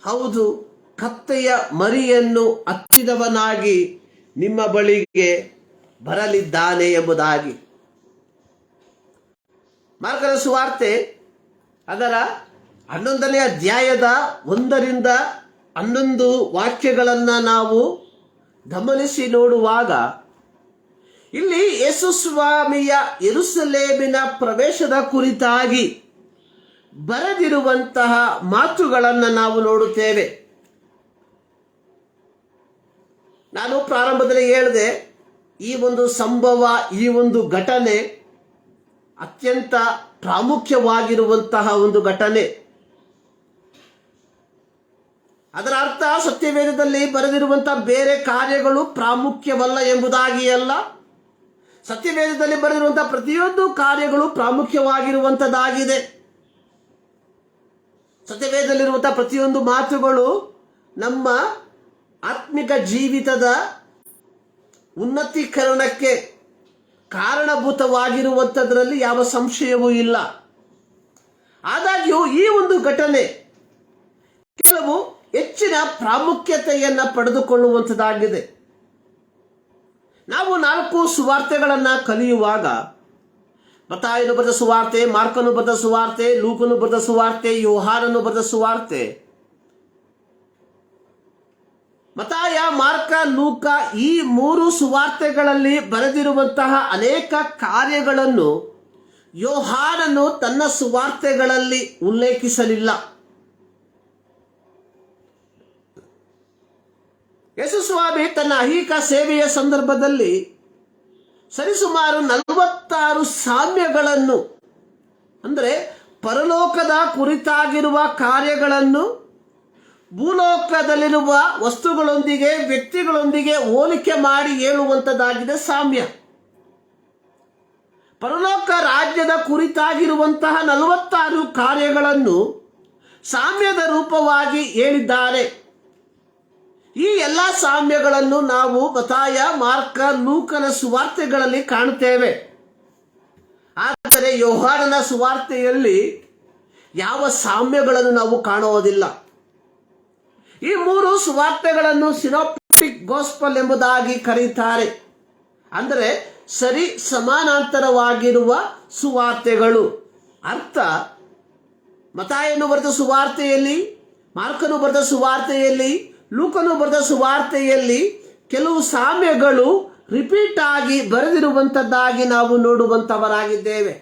ಹೌದು ಕತ್ತೆಯ ಮರಿಯನ್ನು ಹತ್ತಿದವನಾಗಿ ನಿಮ್ಮ ಬಳಿಗೆ ಬರಲಿದ್ದಾನೆ ಎಂಬುದಾಗಿ. ಮಾರ್ಕನ ಸುವಾರ್ತೆ ಅದರ 11ನೇ ಅಧ್ಯಾಯದ 1ರಿಂದ 11 ವಾಕ್ಯಗಳನ್ನು ನಾವು ಗಮನಿಸಿ ನೋಡುವಾಗ, ಇಲ್ಲಿ ಯೇಸು ಸ್ವಾಮಿಯ ಯೆರೂಸಲೇಮಿನ ಪ್ರವೇಶದ ಕುರಿತಾಗಿ ಬರೆದಿರುವಂತಹ ಮಾತುಗಳನ್ನು ನಾವು ನೋಡುತ್ತೇವೆ. ನಾನು ಪ್ರಾರಂಭದಲ್ಲಿ ಹೇಳಿದೆ, ಈ ಒಂದು ಸಂಭವ, ಈ ಒಂದು ಘಟನೆ ಅತ್ಯಂತ ಪ್ರಾಮುಖ್ಯವಾಗಿರುವಂತಹ ಒಂದು ಘಟನೆ. ಅದರ ಅರ್ಥ ಸತ್ಯವೇದದಲ್ಲಿ ಬರೆದಿರುವಂತಹ ಬೇರೆ ಕಾರ್ಯಗಳು ಪ್ರಾಮುಖ್ಯವಲ್ಲ ಎಂಬುದಾಗಿ ಅಲ್ಲ. ಸತ್ಯವೇದದಲ್ಲಿ ಬರೆದಿರುವಂತಹ ಪ್ರತಿಯೊಂದು ಕಾರ್ಯಗಳು ಪ್ರಾಮುಖ್ಯವಾಗಿರುವಂತದ್ದಾಗಿದೆ. ಸತ್ಯವೇದದಲ್ಲಿರುವಂತಹ ಪ್ರತಿಯೊಂದು ಮಾತುಗಳು ನಮ್ಮ ಆತ್ಮಿಕ ಜೀವಿತದ ಉನ್ನತೀಕರಣಕ್ಕೆ ಕಾರಣಭೂತವಾಗಿರುವಂಥದ್ರಲ್ಲಿ ಯಾವ ಸಂಶಯವೂ ಇಲ್ಲ. ಆದಾಗ್ಯೂ ಈ ಒಂದು ಘಟನೆ ಕೆಲವು ಹೆಚ್ಚಿನ ಪ್ರಾಮುಖ್ಯತೆಯನ್ನು ಪಡೆದುಕೊಳ್ಳುವಂಥದ್ದಾಗಿದೆ. ನಾವು 4 ಸುವಾರ್ತೆಗಳನ್ನು ಕಲಿಯುವಾಗ, ಮತ್ತಾಯನು ಬರೆದ ಸುವಾರ್ತೆ, ಮಾರ್ಕನು ಬರೆದ ಸುವಾರ್ತೆ, ಲೂಕನು ಬರೆದ ಸುವಾರ್ತೆ, ಯೋಹಾನನು ಬರೆದ ಸುವಾರ್ತೆ, ಮತ್ತಾಯ, ಮಾರ್ಕ, ಲೂಕ, ಈ 3 ಸುವಾರ್ತೆಗಳಲ್ಲಿ ಬರೆದಿರುವಂತಹ ಅನೇಕ ಕಾರ್ಯಗಳನ್ನು ಯೋಹಾನನು ತನ್ನ ಸುವಾರ್ತೆಗಳಲ್ಲಿ ಉಲ್ಲೇಖಿಸಲಿಲ್ಲ. ಯೇಸು ಸ್ವಾಮಿ ತನ್ನ ಐಹಿಕ ಸೇವೆಯ ಸಂದರ್ಭದಲ್ಲಿ ಸರಿಸುಮಾರು 46 ಸಾಮ್ಯಗಳನ್ನು, ಅಂದರೆ ಪರಲೋಕದ ಕುರಿತಾಗಿರುವ ಕಾರ್ಯಗಳನ್ನು ಭೂಲೋಕದಲ್ಲಿರುವ ವಸ್ತುಗಳೊಂದಿಗೆ, ವ್ಯಕ್ತಿಗಳೊಂದಿಗೆ ಹೋಲಿಕೆ ಮಾಡಿ ಹೇಳುವಂಥದ್ದಾಗಿದೆ ಸಾಮ್ಯ. ಪರಲೋಕ ರಾಜ್ಯದ ಕುರಿತಾಗಿರುವಂತಹ 46 ಕಾರ್ಯಗಳನ್ನು ಸಾಮ್ಯದ ರೂಪವಾಗಿ ಹೇಳಿದ್ದಾರೆ. ಈ ಎಲ್ಲ ಸಾಮ್ಯಗಳನ್ನು ನಾವು ಮತ್ತಾಯ, ಮಾರ್ಕ, ಲೂಕನ ಸುವಾರ್ತೆಗಳಲ್ಲಿ ಕಾಣುತ್ತೇವೆ. ಆದರೆ ಯೋಹಾನನ ಸುವಾರ್ತೆಯಲ್ಲಿ ಯಾವ ಸಾಮ್ಯಗಳನ್ನು ನಾವು ಕಾಣುವುದಿಲ್ಲ. ಈ 3 ಸುವಾರ್ತೆಗಳನ್ನು ಸಿನೋಪ್ಟಿಕ್ ಗಾಸ್ಪಲ್ ಎಂಬುದಾಗಿ ಕರೆಯುತ್ತಾರೆ. ಅಂದರೆ ಸರಿ ಸಮಾನಾಂತರವಾಗಿರುವ ಸುವಾರ್ತೆಗಳು. ಅರ್ಥ, ಮತ್ತಾಯನು ಬರೆದ ಸುವಾರ್ತೆಯಲ್ಲಿ, ಮಾರ್ಕನು ಬರೆದ ಸುವಾರ್ತೆಯಲ್ಲಿ, ಲೂಕನು ಬರೆದ ಸುವಾರ್ತೆಯಲ್ಲಿ ಕೆಲವು ಸಾಮ್ಯಗಳು ರಿಪೀಟ್ ಆಗಿ ಬರೆದಿರುವಂಥದ್ದಾಗಿ ನಾವು ನೋಡುವಂಥವರಾಗಿದ್ದೇವೆ.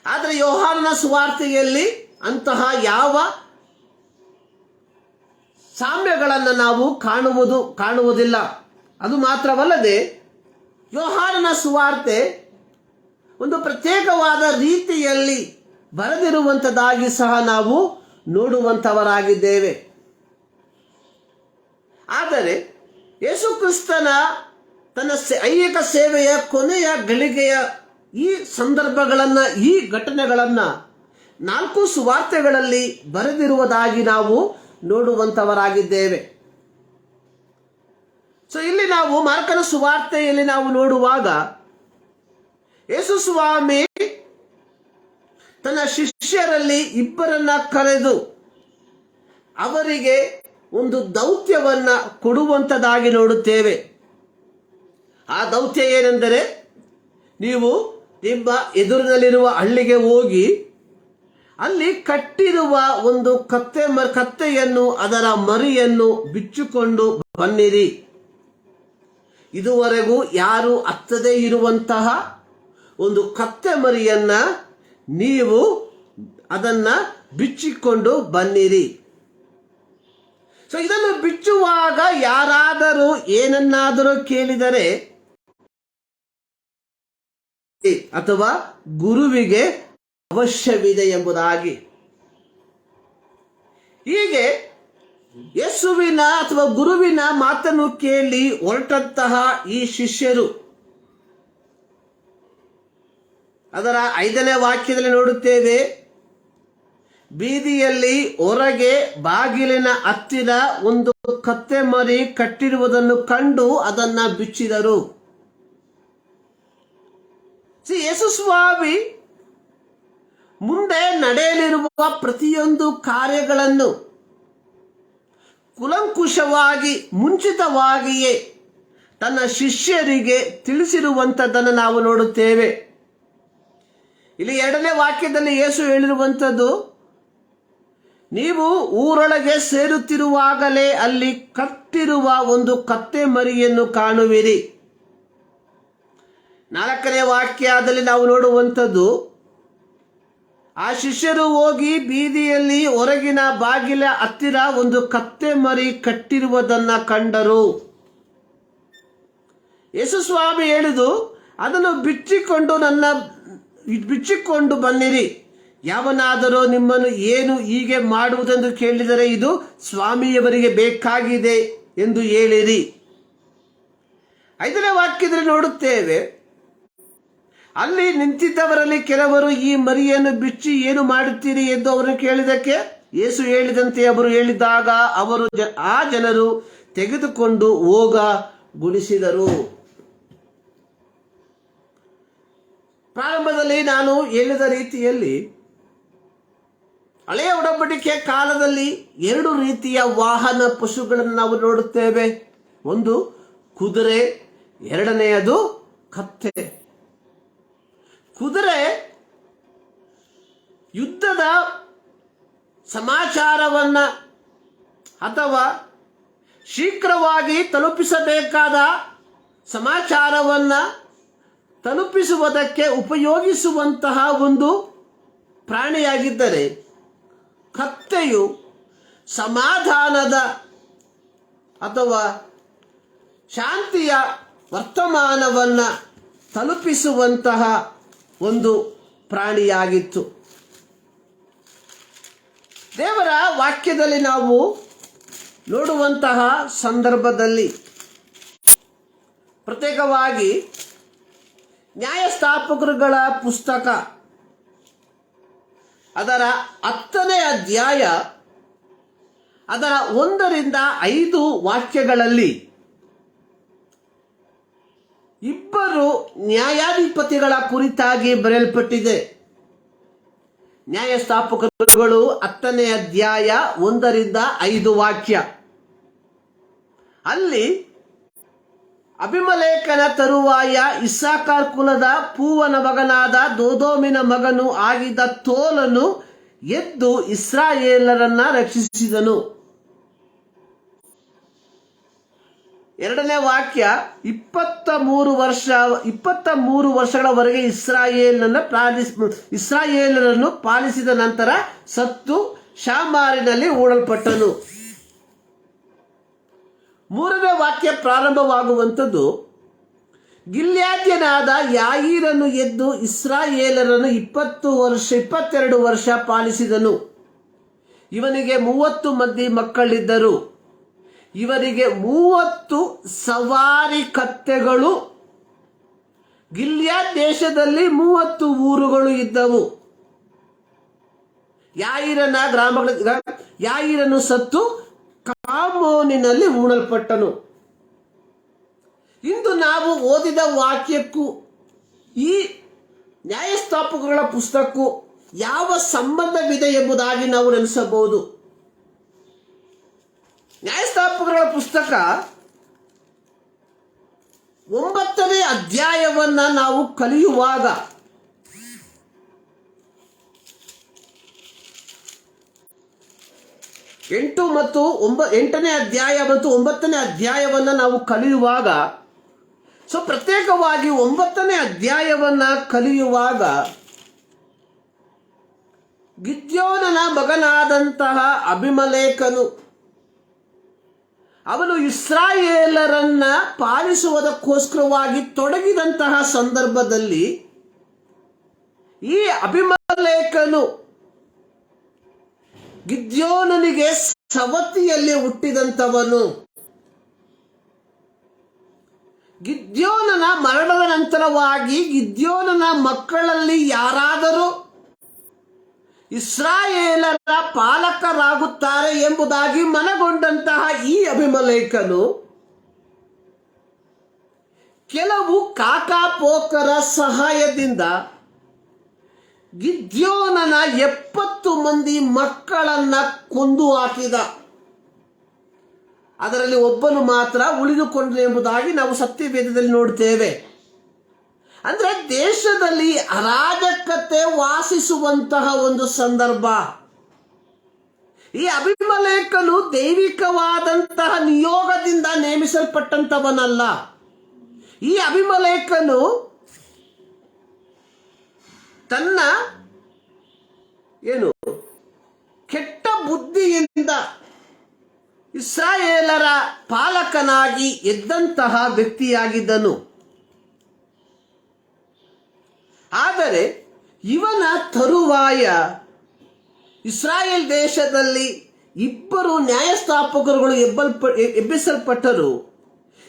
ಆದರೆ ಯೋಹಾನನ ಸುವಾರ್ತೆಯಲ್ಲಿ ಅಂತಹ ಯಾವ ಸಾಮ್ಯಗಳನ್ನು ನಾವು ಕಾಣುವುದಿಲ್ಲ. ಅದು ಮಾತ್ರವಲ್ಲದೆ ಯೋಹಾನನ ಸುವಾರ್ತೆ ಒಂದು ಪ್ರತ್ಯೇಕವಾದ ರೀತಿಯಲ್ಲಿ ಬರೆದಿರುವಂಥದ್ದಾಗಿ ಸಹ ನಾವು ನೋಡುವಂಥವರಾಗಿದ್ದೇವೆ. ಆದರೆ ಯೇಸು ಕ್ರಿಸ್ತನ ತನ್ನ ಐಹಿಕ ಸೇವೆಯ ಕೊನೆಯ ಗಳಿಗೆಯ ಈ ಸಂದರ್ಭಗಳನ್ನು, ಈ ಘಟನೆಗಳನ್ನು 4 ಸುವಾರ್ತೆಗಳಲ್ಲಿ ಬರೆದಿರುವುದಾಗಿ ನಾವು ನೋಡುವಂಥವರಾಗಿದ್ದೇವೆ. ಇಲ್ಲಿ ನಾವು ಮಾರ್ಕನ ಸುವಾರ್ತೆಯಲ್ಲಿ ನಾವು ನೋಡುವಾಗ, ಯೇಸು ಸ್ವಾಮಿ ತನ್ನ ಶಿಷ್ಯರಲ್ಲಿ 2 ಕರೆದು ಅವರಿಗೆ ಒಂದು ದೌತ್ಯವನ್ನ ಕೊಡುವಂಥದ್ದಾಗಿ ನೋಡುತ್ತೇವೆ. ಆ ದೌತ್ಯ ಏನೆಂದರೆ, ನೀವು ನಿಮ್ಮ ಎದುರಿನಲ್ಲಿರುವ ಹಳ್ಳಿಗೆ ಹೋಗಿ ಅಲ್ಲಿ ಕಟ್ಟಿರುವ ಒಂದು ಕತ್ತೆಯನ್ನು, ಅದರ ಮರಿಯನ್ನು ಬಿಚ್ಚಿಕೊಂಡು ಬನ್ನಿರಿ. ಇದುವರೆಗೂ ಯಾರು ಹತ್ತದೇ ಇರುವಂತಹ ಒಂದು ಕತ್ತೆ ಮರಿಯನ್ನ ನೀವು ಅದನ್ನ ಬಿಚ್ಚಿಕೊಂಡು ಬನ್ನಿರಿ. ಸೊ ಇದನ್ನು ಬಿಚ್ಚುವಾಗ ಯಾರಾದರೂ ಏನನ್ನಾದರೂ ಕೇಳಿದರೆ ಅಥವಾ ಗುರುವಿಗೆ ಅವಶ್ಯವಿದೆ ಎಂಬುದಾಗಿ, ಹೀಗೆ ಯೇಸುವಿನ ಅಥವಾ ಗುರುವಿನ ಮಾತನ್ನು ಕೇಳಿ ಹೊರಟಂತಹ ಈ ಶಿಷ್ಯರು ಅದರ 5ನೇ ವಾಕ್ಯದಲ್ಲಿ ನೋಡುತ್ತೇವೆ, ಬೀದಿಯಲ್ಲಿ ಹೊರಗೆ ಬಾಗಿಲಿನ ಹತ್ತಿರ ಒಂದು ಕತ್ತೆ ಮರಿ ಕಟ್ಟಿರುವುದನ್ನು ಕಂಡು ಅದನ್ನ ಬಿಚ್ಚಿದರು. ಯೇಸು ಸ್ವಾಮಿ ಮುಂದೆ ನಡೆಯಲಿರುವ ಪ್ರತಿಯೊಂದು ಕಾರ್ಯಗಳನ್ನು ಕುಲಂಕುಷವಾಗಿ ಮುಂಚಿತವಾಗಿಯೇ ತನ್ನ ಶಿಷ್ಯರಿಗೆ ತಿಳಿಸಿರುವಂಥದ್ದನ್ನು ನಾವು ನೋಡುತ್ತೇವೆ. ಇಲ್ಲಿ 2ನೇ ವಾಕ್ಯದಲ್ಲಿ ಯೇಸು ಹೇಳಿರುವಂಥದ್ದು, ನೀವು ಊರೊಳಗೆ ಸೇರುತ್ತಿರುವಾಗಲೇ ಅಲ್ಲಿ ಕಟ್ಟಿರುವ ಒಂದು ಕತ್ತೆ ಮರಿಯನ್ನು ಕಾಣುವಿರಿ. 4ನೇ ವಾಕ್ಯದಲ್ಲಿ ನಾವು ನೋಡುವಂಥದ್ದು, ಆ ಶಿಷ್ಯರು ಹೋಗಿ ಬೀದಿಯಲ್ಲಿ ಹೊರಗಿನ ಬಾಗಿಲ ಹತ್ತಿರ ಒಂದು ಕತ್ತೆ ಮರಿ ಕಟ್ಟಿರುವುದನ್ನ ಕಂಡರು. ಯೇಸು ಸ್ವಾಮಿ ಹೇಳಿದು, ಅದನ್ನು ಬಿಚ್ಚಿಕೊಂಡು ಬನ್ನಿರಿ. ಯಾವನಾದರೂ ನಿಮ್ಮನ್ನು ಏನು ಹೀಗೆ ಮಾಡುವುದೆಂದು ಕೇಳಿದರೆ ಇದು ಸ್ವಾಮಿಯವರಿಗೆ ಬೇಕಾಗಿದೆ ಎಂದು ಹೇಳಿರಿ. 5ನೇ ವಾಕ್ಯದಲ್ಲಿ ನೋಡುತ್ತೇವೆ, ಅಲ್ಲಿ ನಿಂತಿದ್ದವರಲ್ಲಿ ಕೆಲವರು ಈ ಮರಿಯನ್ನು ಬಿಚ್ಚಿ ಏನು ಮಾಡುತ್ತೀರಿ ಎಂದು ಅವರನ್ನು ಕೇಳಿದಕ್ಕೆ ಯೇಸು ಹೇಳಿದಂತೆ ಅವರು ಹೇಳಿದಾಗ ಅವರು ಆ ಜನರು ತೆಗೆದುಕೊಂಡು ಗುಡಿಸಿದರು. ಪ್ರಾರಂಭದಲ್ಲಿ ನಾನು ಹೇಳಿದ ರೀತಿಯಲ್ಲಿ ಹಳೆಯ ಒಡಂಬಡಿಕೆ ಕಾಲದಲ್ಲಿ 2 ರೀತಿಯ ವಾಹನ ಪಶುಗಳನ್ನು ನಾವು ನೋಡುತ್ತೇವೆ. ಒಂದು ಕುದುರೆ, ಎರಡನೆಯದು ಕತ್ತೆ. ಕುದುರೆ ಯುದ್ಧದ ಸಮಾಚಾರವನ್ನ ಅಥವಾ ಶೀಘ್ರವಾಗಿ ತಲುಪಿಸಬೇಕಾದ ಸಮಾಚಾರವನ್ನ ತಲುಪಿಸುವುದಕ್ಕೆ ಉಪಯೋಗಿಸುವಂತಹ ಒಂದು ಪ್ರಾಣಿಯಾಗಿದ್ದರೆ, ಕತ್ತೆಯು ಸಮಾಧಾನದ ಅಥವಾ ಶಾಂತಿಯ ವರ್ತಮಾನವನ್ನ ತಲುಪಿಸುವಂತಹ ಒಂದು ಪ್ರಾಣಿಯಾಗಿತ್ತು. ದೇವರ ವಾಕ್ಯದಲ್ಲಿ ನಾವು ನೋಡುವಂತಹ ಸಂದರ್ಭದಲ್ಲಿ ಪ್ರತ್ಯೇಕವಾಗಿ ನ್ಯಾಯಸ್ಥಾಪಕರುಗಳ ಪುಸ್ತಕ ಅದರ 10ನೇ ಅಧ್ಯಾಯ ಅದರ 1 ರಿಂದ 5 ವಾಕ್ಯಗಳಲ್ಲಿ 2 ನ್ಯಾಯಾಧಿಪತಿಗಳ ಕುರಿತಾಗಿ ಬರೆಯಲ್ಪಟ್ಟಿದೆ. ನ್ಯಾಯಸ್ಥಾಪಕರುಗಳು 10ನೇ ಅಧ್ಯಾಯ 1 ರಿಂದ 5 ವಾಕ್ಯ. ಅಲ್ಲಿ ಅಭಿಮಲೇಖನ ತರುವಾಯ ಇಸ್ಸಾಕಾರ್ ಕುಲದ ಪೂವನ ಮಗನಾದ ದೋದೋಮಿನ ಮಗನು ಆಗಿದ್ದ ತೋಲನು ಎದ್ದು ಇಸ್ರಾಯೇಲರನ್ನ ರಕ್ಷಿಸಿದನು. 2ನೇ ವಾಕ್ಯ, 23 ವರ್ಷಗಳವರೆಗೆ ಇಸ್ರಾಯೇಲರನ್ನು ಪಾಲಿಸಿದ ನಂತರ ಸತ್ತು ಶಾಮಾರಿನಲ್ಲಿ ಹೂಳಲ್ಪಟ್ಟನು. 3ನೇ ವಾಕ್ಯ ಪ್ರಾರಂಭವಾಗುವಂಥದ್ದು, ಗಿಲ್ಯಾದ್ಯನಾದ ಯಾಯೀರನು ಎದ್ದು ಇಸ್ರಾಯೇಲರನ್ನು 22 ವರ್ಷ ಪಾಲಿಸಿದನು. ಇವನಿಗೆ 30 ಮಂದಿ ಮಕ್ಕಳಿದ್ದರು. ಇವರಿಗೆ 30 ಸವಾರಿ ಕತ್ತೆಗಳು. ಗಿಲ್ಯಾದ್ ದೇಶದಲ್ಲಿ 30 ಊರುಗಳು ಇದ್ದವು. ಯಾಯೀರನು ಸತ್ತು ಕಾಮೋನಿನಲ್ಲಿ ಹೂಣಲ್ಪಟ್ಟನು. ಇಂದು ನಾವು ಓದಿದ ವಾಕ್ಯಕ್ಕೂ ಈ ನ್ಯಾಯಸ್ಥಾಪಕಗಳ ಪುಸ್ತಕಕ್ಕೂ ಯಾವ ಸಂಬಂಧವಿದೆ ಎಂಬುದಾಗಿ ನಾವು ನೆನೆಸಬಹುದು. ನ್ಯಾಯಸ್ಥಾಪಕಗಳ ಪುಸ್ತಕ 9ನೇ ಅಧ್ಯಾಯವನ್ನ ನಾವು ಕಲಿಯುವಾಗ ಎಂಟನೇ ಅಧ್ಯಾಯ ಮತ್ತು 9ನೇ ಅಧ್ಯಾಯವನ್ನ ನಾವು ಕಲಿಯುವಾಗ ಸೊ ಪ್ರತ್ಯೇಕವಾಗಿ 9ನೇ ಅಧ್ಯಾಯವನ್ನ ಕಲಿಯುವಾಗ ಗಿದ್ಯೋನನ ಮಗನಾದಂತಹ ಅಬಿಮೆಲೆಕನು ಅವನು ಇಸ್ರಾಯೇಲರನ್ನ ಪಾಲಿಸುವುದಕ್ಕೋಸ್ಕರವಾಗಿ ತೊಡಗಿದಂತಹ ಸಂದರ್ಭದಲ್ಲಿ ಈ ಅಬಿಮೆಲೆಕನು ಗಿದ್ಯೋನನಿಗೆ ಸವತಿಯಲ್ಲಿ ಹುಟ್ಟಿದಂಥವನು. ಗಿದ್ಯೋನನ ಮರಣದ ನಂತರವಾಗಿ ಗಿದ್ಯೋನನ ಮಕ್ಕಳಲ್ಲಿ ಯಾರಾದರೂ ಇಸ್ರಾಯೇಲರ ಪಾಲಕರಾಗುತ್ತಾರೆ ಎಂಬುದಾಗಿ ಮನಗೊಂಡಂತಹ ಈ ಅಬಿಮೆಲೆಕನು ಕೆಲವು ಕಾಕಾಪೋಕರ ಸಹಾಯದಿಂದ ಗಿದ್ಯೋನನ 70 ಮಂದಿ ಮಕ್ಕಳನ್ನ ಕೊಂದು ಹಾಕಿದ. ಅದರಲ್ಲಿ ಒಬ್ಬನು ಮಾತ್ರ ಉಳಿದುಕೊಂಡನು ಎಂಬುದಾಗಿ ನಾವು ಸತ್ಯವೇದದಲ್ಲಿ ನೋಡ್ತೇವೆ. ಅಂದ್ರೆ ದೇಶದಲ್ಲಿ ಅರಾಜಕತೆ ವಾಸಿಸುವಂತಹ ಒಂದು ಸಂದರ್ಭ. ಈ ಅಬಿಮೆಲೆಕನು ದೈವಿಕವಾದಂತಹ ನಿಯೋಗದಿಂದ ನೇಮಿಸಲ್ಪಟ್ಟಂತವನಲ್ಲ. ಈ ಅಬಿಮೆಲೆಕನು ತನ್ನ ಕೆಟ್ಟ ಬುದ್ಧಿಯಿಂದ ಇಸ್ರಾಯೇಲರ ಪಾಲಕನಾಗಿ ಎದ್ದಂತಹ ವ್ಯಕ್ತಿಯಾಗಿದ್ದನು. ಆದರೆ ಇವನ ತರುವಾಯ ಇಸ್ರಾಯೇಲ್ ದೇಶದಲ್ಲಿ 2 ನ್ಯಾಯಸ್ಥಾಪಕರುಗಳು ಎಬ್ಬಿಸಲ್ಪಟ್ಟರು.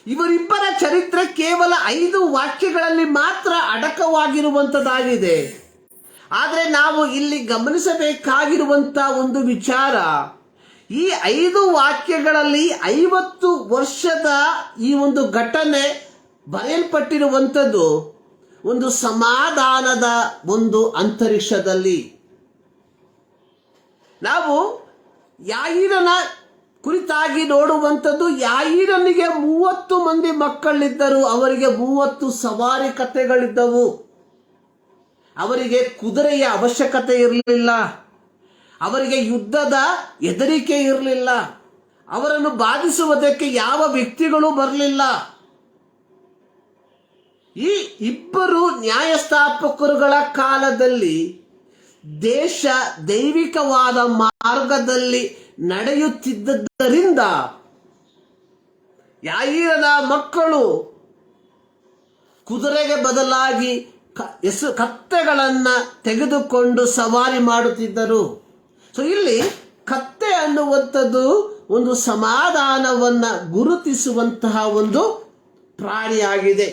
ಇವರಿಬ್ಬರ ಚರಿತ್ರೆ ಕೇವಲ 5 ವಾಕ್ಯಗಳಲ್ಲಿ ಮಾತ್ರ ಅಡಕವಾಗಿರುವಂತದ್ದಾಗಿದೆ. ಆದರೆ ನಾವು ಇಲ್ಲಿ ಗಮನಿಸಬೇಕಾಗಿರುವಂತಹ ಒಂದು ವಿಚಾರ, ಈ 5 ವಾಕ್ಯಗಳಲ್ಲಿ 50 ವರ್ಷದ ಈ ಒಂದು ಘಟನೆ ಬರೆಯಲ್ಪಟ್ಟಿರುವಂಥದ್ದು ಒಂದು ಸಮಾಧಾನದ ಒಂದು ಅಂತರಿಕ್ಷದಲ್ಲಿ. ನಾವು ಯಾಯೀರನ ಕುರಿತಾಗಿ ನೋಡುವಂಥದ್ದು, ಯಾಯೀರನಿಗೆ 30 ಮಂದಿ ಮಕ್ಕಳಿದ್ದರು. ಅವರಿಗೆ 30 ಸವಾರಿ ಕಥೆಗಳಿದ್ದವು. ಅವರಿಗೆ ಕುದುರೆಯ ಅವಶ್ಯಕತೆ ಇರಲಿಲ್ಲ. ಅವರಿಗೆ ಯುದ್ಧದ ಹೆದರಿಕೆ ಇರಲಿಲ್ಲ. ಅವರನ್ನು ಬಾಧಿಸುವುದಕ್ಕೆ ಯಾವ ವ್ಯಕ್ತಿಗಳು ಬರಲಿಲ್ಲ. ಈ 2 ನ್ಯಾಯಸ್ಥಾಪಕರುಗಳ ಕಾಲದಲ್ಲಿ ದೇಶ ದೈವಿಕವಾದ ಮಾರ್ಗದಲ್ಲಿ ನಡೆಯುತ್ತಿದ್ದರಿಂದ ಯಾಯೀರನ ಮಕ್ಕಳು ಕುದುರೆಗೆ ಬದಲಾಗಿ ಕತ್ತೆಗಳನ್ನ ತೆಗೆದುಕೊಂಡು ಸವಾರಿ ಮಾಡುತ್ತಿದ್ದರು. ಸೊ ಇಲ್ಲಿ ಕತ್ತೆ ಅನ್ನುವಂಥದ್ದು ಒಂದು ಸಮಾಧಾನವನ್ನ ಗುರುತಿಸುವಂತಹ ಒಂದು ಪ್ರಾಣಿಯಾಗಿದೆ.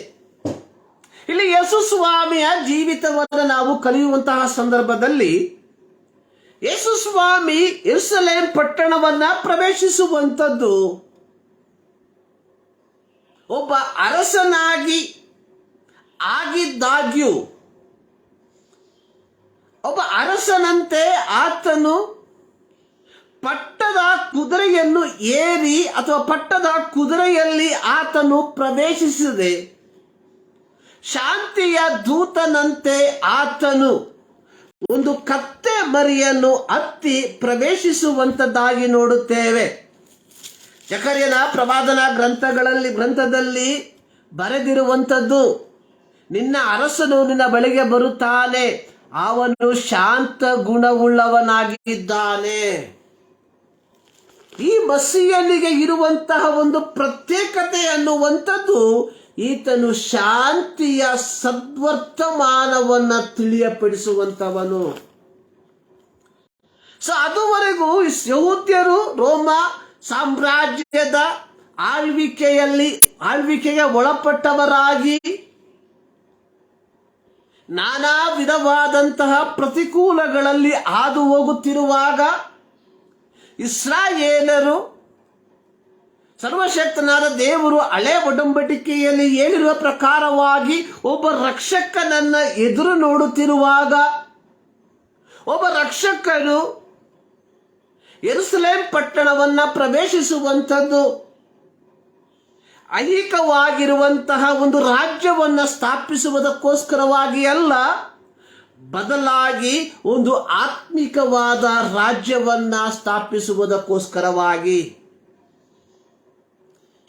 ಇಲ್ಲಿ ಯೇಸು ಸ್ವಾಮಿಯ ಜೀವಿತವನ್ನು ನಾವು ಕಲಿಯುವಂತಹ ಸಂದರ್ಭದಲ್ಲಿ ಯೇಸು ಸ್ವಾಮಿ ಯೆರೂಸಲೇಮ್ ಪಟ್ಟಣವನ್ನ ಪ್ರವೇಶಿಸುವಂಥದ್ದು ಒಬ್ಬ ಅರಸನಾಗಿ ಆಗಿದ್ದಾಗ್ಯೂ ಒಬ್ಬ ಅರಸನಂತೆ ಆತನು ಪಟ್ಟದ ಕುದುರೆಯನ್ನು ಏರಿ ಅಥವಾ ಪಟ್ಟದ ಕುದುರೆಯಲ್ಲಿ ಆತನು ಪ್ರವೇಶಿಸದೆ ಶಾಂತಿಯ ದೂತನಂತೆ ಆತನು ಒಂದು ಕತ್ತೆ ಮರಿಯನ್ನು ಹತ್ತಿ ಪ್ರವೇಶಿಸುವಂತದ್ದಾಗಿ ನೋಡುತ್ತೇವೆ. ಜಕರ್ಯನ ಪ್ರವಾದನ ಗ್ರಂಥದಲ್ಲಿ ಬರೆದಿರುವಂಥದ್ದು, ನಿನ್ನ ಅರಸನು ನಿನ್ನ ಬಳಿಗೆ ಬರುತ್ತಾನೆ, ಅವನು ಶಾಂತ ಗುಣವುಳ್ಳವನಾಗಿದ್ದಾನೆ. ಈ ಮಸೀಯನಿಗೆ ಇರುವಂತಹ ಒಂದು ಪ್ರತ್ಯೇಕತೆ ಅನ್ನುವಂಥದ್ದು, ಈತನು ಶಾಂತಿಯ ಸದ್ವರ್ತಮಾನವನ್ನ ತಿಳಿಯಪಡಿಸುವಂತವನು. ಸೊ ಅದುವರೆಗೂ ಯಹೂದ್ಯರು ರೋಮ ಸಾಮ್ರಾಜ್ಯದ ಆಳ್ವಿಕೆಗೆ ಒಳಪಟ್ಟವರಾಗಿ ನಾನಾ ವಿಧವಾದಂತಹ ಪ್ರತಿಕೂಲಗಳಲ್ಲಿ ಹಾದು ಹೋಗುತ್ತಿರುವಾಗ ಇಸ್ರಾಯೇಲರು ಸರ್ವಶಕ್ತನಾದ ದೇವರು ಹಳೆ ಒಡಂಬಡಿಕೆಯಲ್ಲಿ ಹೇಳಿರುವ ಪ್ರಕಾರವಾಗಿ ಒಬ್ಬ ರಕ್ಷಕನನ್ನ ಎದುರು ನೋಡುತ್ತಿರುವಾಗ, ಒಬ್ಬ ರಕ್ಷಕನು ಯೆರೂಸಲೇಮ್ ಪಟ್ಟಣವನ್ನ ಪ್ರವೇಶಿಸುವಂಥದ್ದು ಐಹಿಕವಾಗಿರುವಂತಹ ಒಂದು ರಾಜ್ಯವನ್ನ ಸ್ಥಾಪಿಸುವುದಕ್ಕೋಸ್ಕರವಾಗಿ ಅಲ್ಲ, ಬದಲಾಗಿ ಒಂದು ಆತ್ಮಿಕವಾದ ರಾಜ್ಯವನ್ನ ಸ್ಥಾಪಿಸುವುದಕ್ಕೋಸ್ಕರವಾಗಿ.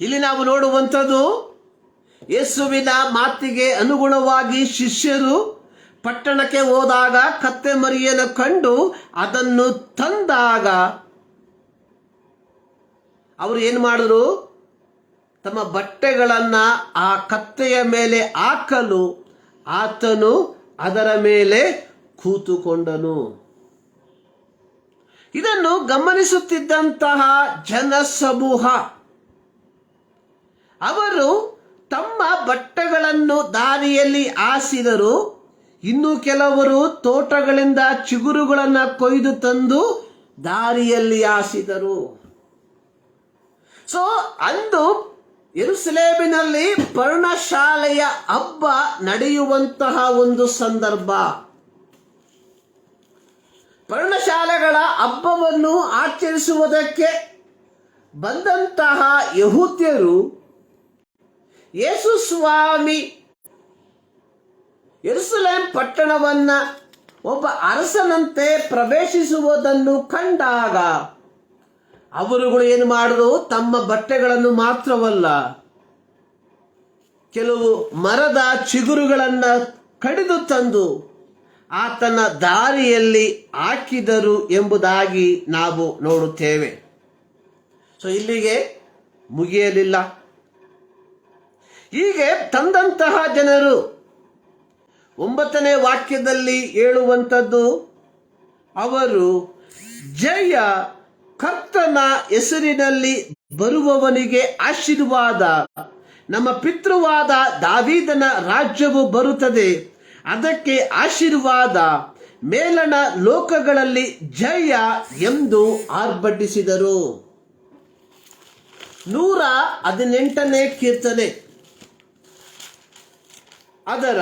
ಇಲ್ಲಿ ನಾವು ನೋಡುವಂಥದ್ದು ಯೇಸುವಿನ ಮಾತಿಗೆ ಅನುಗುಣವಾಗಿ ಶಿಷ್ಯರು ಪಟ್ಟಣಕ್ಕೆ ಹೋದಾಗ ಕತ್ತೆ ಮರಿಯನ್ನು ಕಂಡು ಅದನ್ನು ತಂದಾಗ ಅವರು ಏನು ಮಾಡಿದ್ರು? ತಮ್ಮ ಬಟ್ಟೆಗಳನ್ನು ಆ ಕತ್ತೆಯ ಮೇಲೆ ಹಾಕಲು ಆತನು ಅದರ ಮೇಲೆ ಕೂತುಕೊಂಡನು. ಇದನ್ನು ಗಮನಿಸುತ್ತಿದ್ದಂತಹ ಜನಸಮೂಹ ಅವರು ತಮ್ಮ ಬಟ್ಟೆಗಳನ್ನು ದಾರಿಯಲ್ಲಿ ಹಾಸಿದರು. ಇನ್ನು ಕೆಲವರು ತೋಟಗಳಿಂದ ಚಿಗುರುಗಳನ್ನು ಕೊಯ್ದು ತಂದು ದಾರಿಯಲ್ಲಿ ಹಾಸಿದರು. ಸೊ ಅಂದು ಯೆರೂಸಲೇಮಿನಲ್ಲಿ ಪರ್ಣಶಾಲೆಯ ಹಬ್ಬ ನಡೆಯುವಂತಹ ಒಂದು ಸಂದರ್ಭ. ಪರ್ಣಶಾಲೆಗಳ ಹಬ್ಬವನ್ನು ಆಚರಿಸುವುದಕ್ಕೆ ಬಂದಂತಹ ಯಹೂದ್ಯರು ಯೇಸು ಸ್ವಾಮಿ ಯೆರೂಸಲೇಮ್ ಪಟ್ಟಣವನ್ನ ಒಬ್ಬ ಅರಸನಂತೆ ಪ್ರವೇಶಿಸುವುದನ್ನು ಕಂಡಾಗ ಅವರುಗಳು ಏನು ಮಾಡಿದ್ರು? ತಮ್ಮ ಬಟ್ಟೆಗಳನ್ನು ಮಾತ್ರವಲ್ಲ, ಕೆಲವು ಮರದ ಚಿಗುರುಗಳನ್ನು ಕಡಿದು ತಂದು ಆತನ ದಾರಿಯಲ್ಲಿ ಹಾಕಿದರು ಎಂಬುದಾಗಿ ನಾವು ನೋಡುತ್ತೇವೆ. ಸೊ ಇಲ್ಲಿಗೆ ಮುಗಿಯಲಿಲ್ಲ. ಹೀಗೆ ತಂದಂತಹ ಜನರು 9ನೇ ವಾಕ್ಯದಲ್ಲಿ ಹೇಳುವಂಥದ್ದು, ಅವರು ಜಯ, ಕರ್ತನ ಹೆಸರಿನಲ್ಲಿ ಬರುವವನಿಗೆ ಆಶೀರ್ವಾದ, ನಮ್ಮ ಪಿತೃವಾದ ದಾವೀದನ ರಾಜ್ಯವು ಬರುತ್ತದೆ, ಅದಕ್ಕೆ ಆಶೀರ್ವಾದ, ಮೇಲಣ ಲೋಕಗಳಲ್ಲಿ ಜಯ ಎಂದು ಆರ್ಭಟಿಸಿದರು. 118ನೇ ಕೀರ್ತನೆ ಅದರ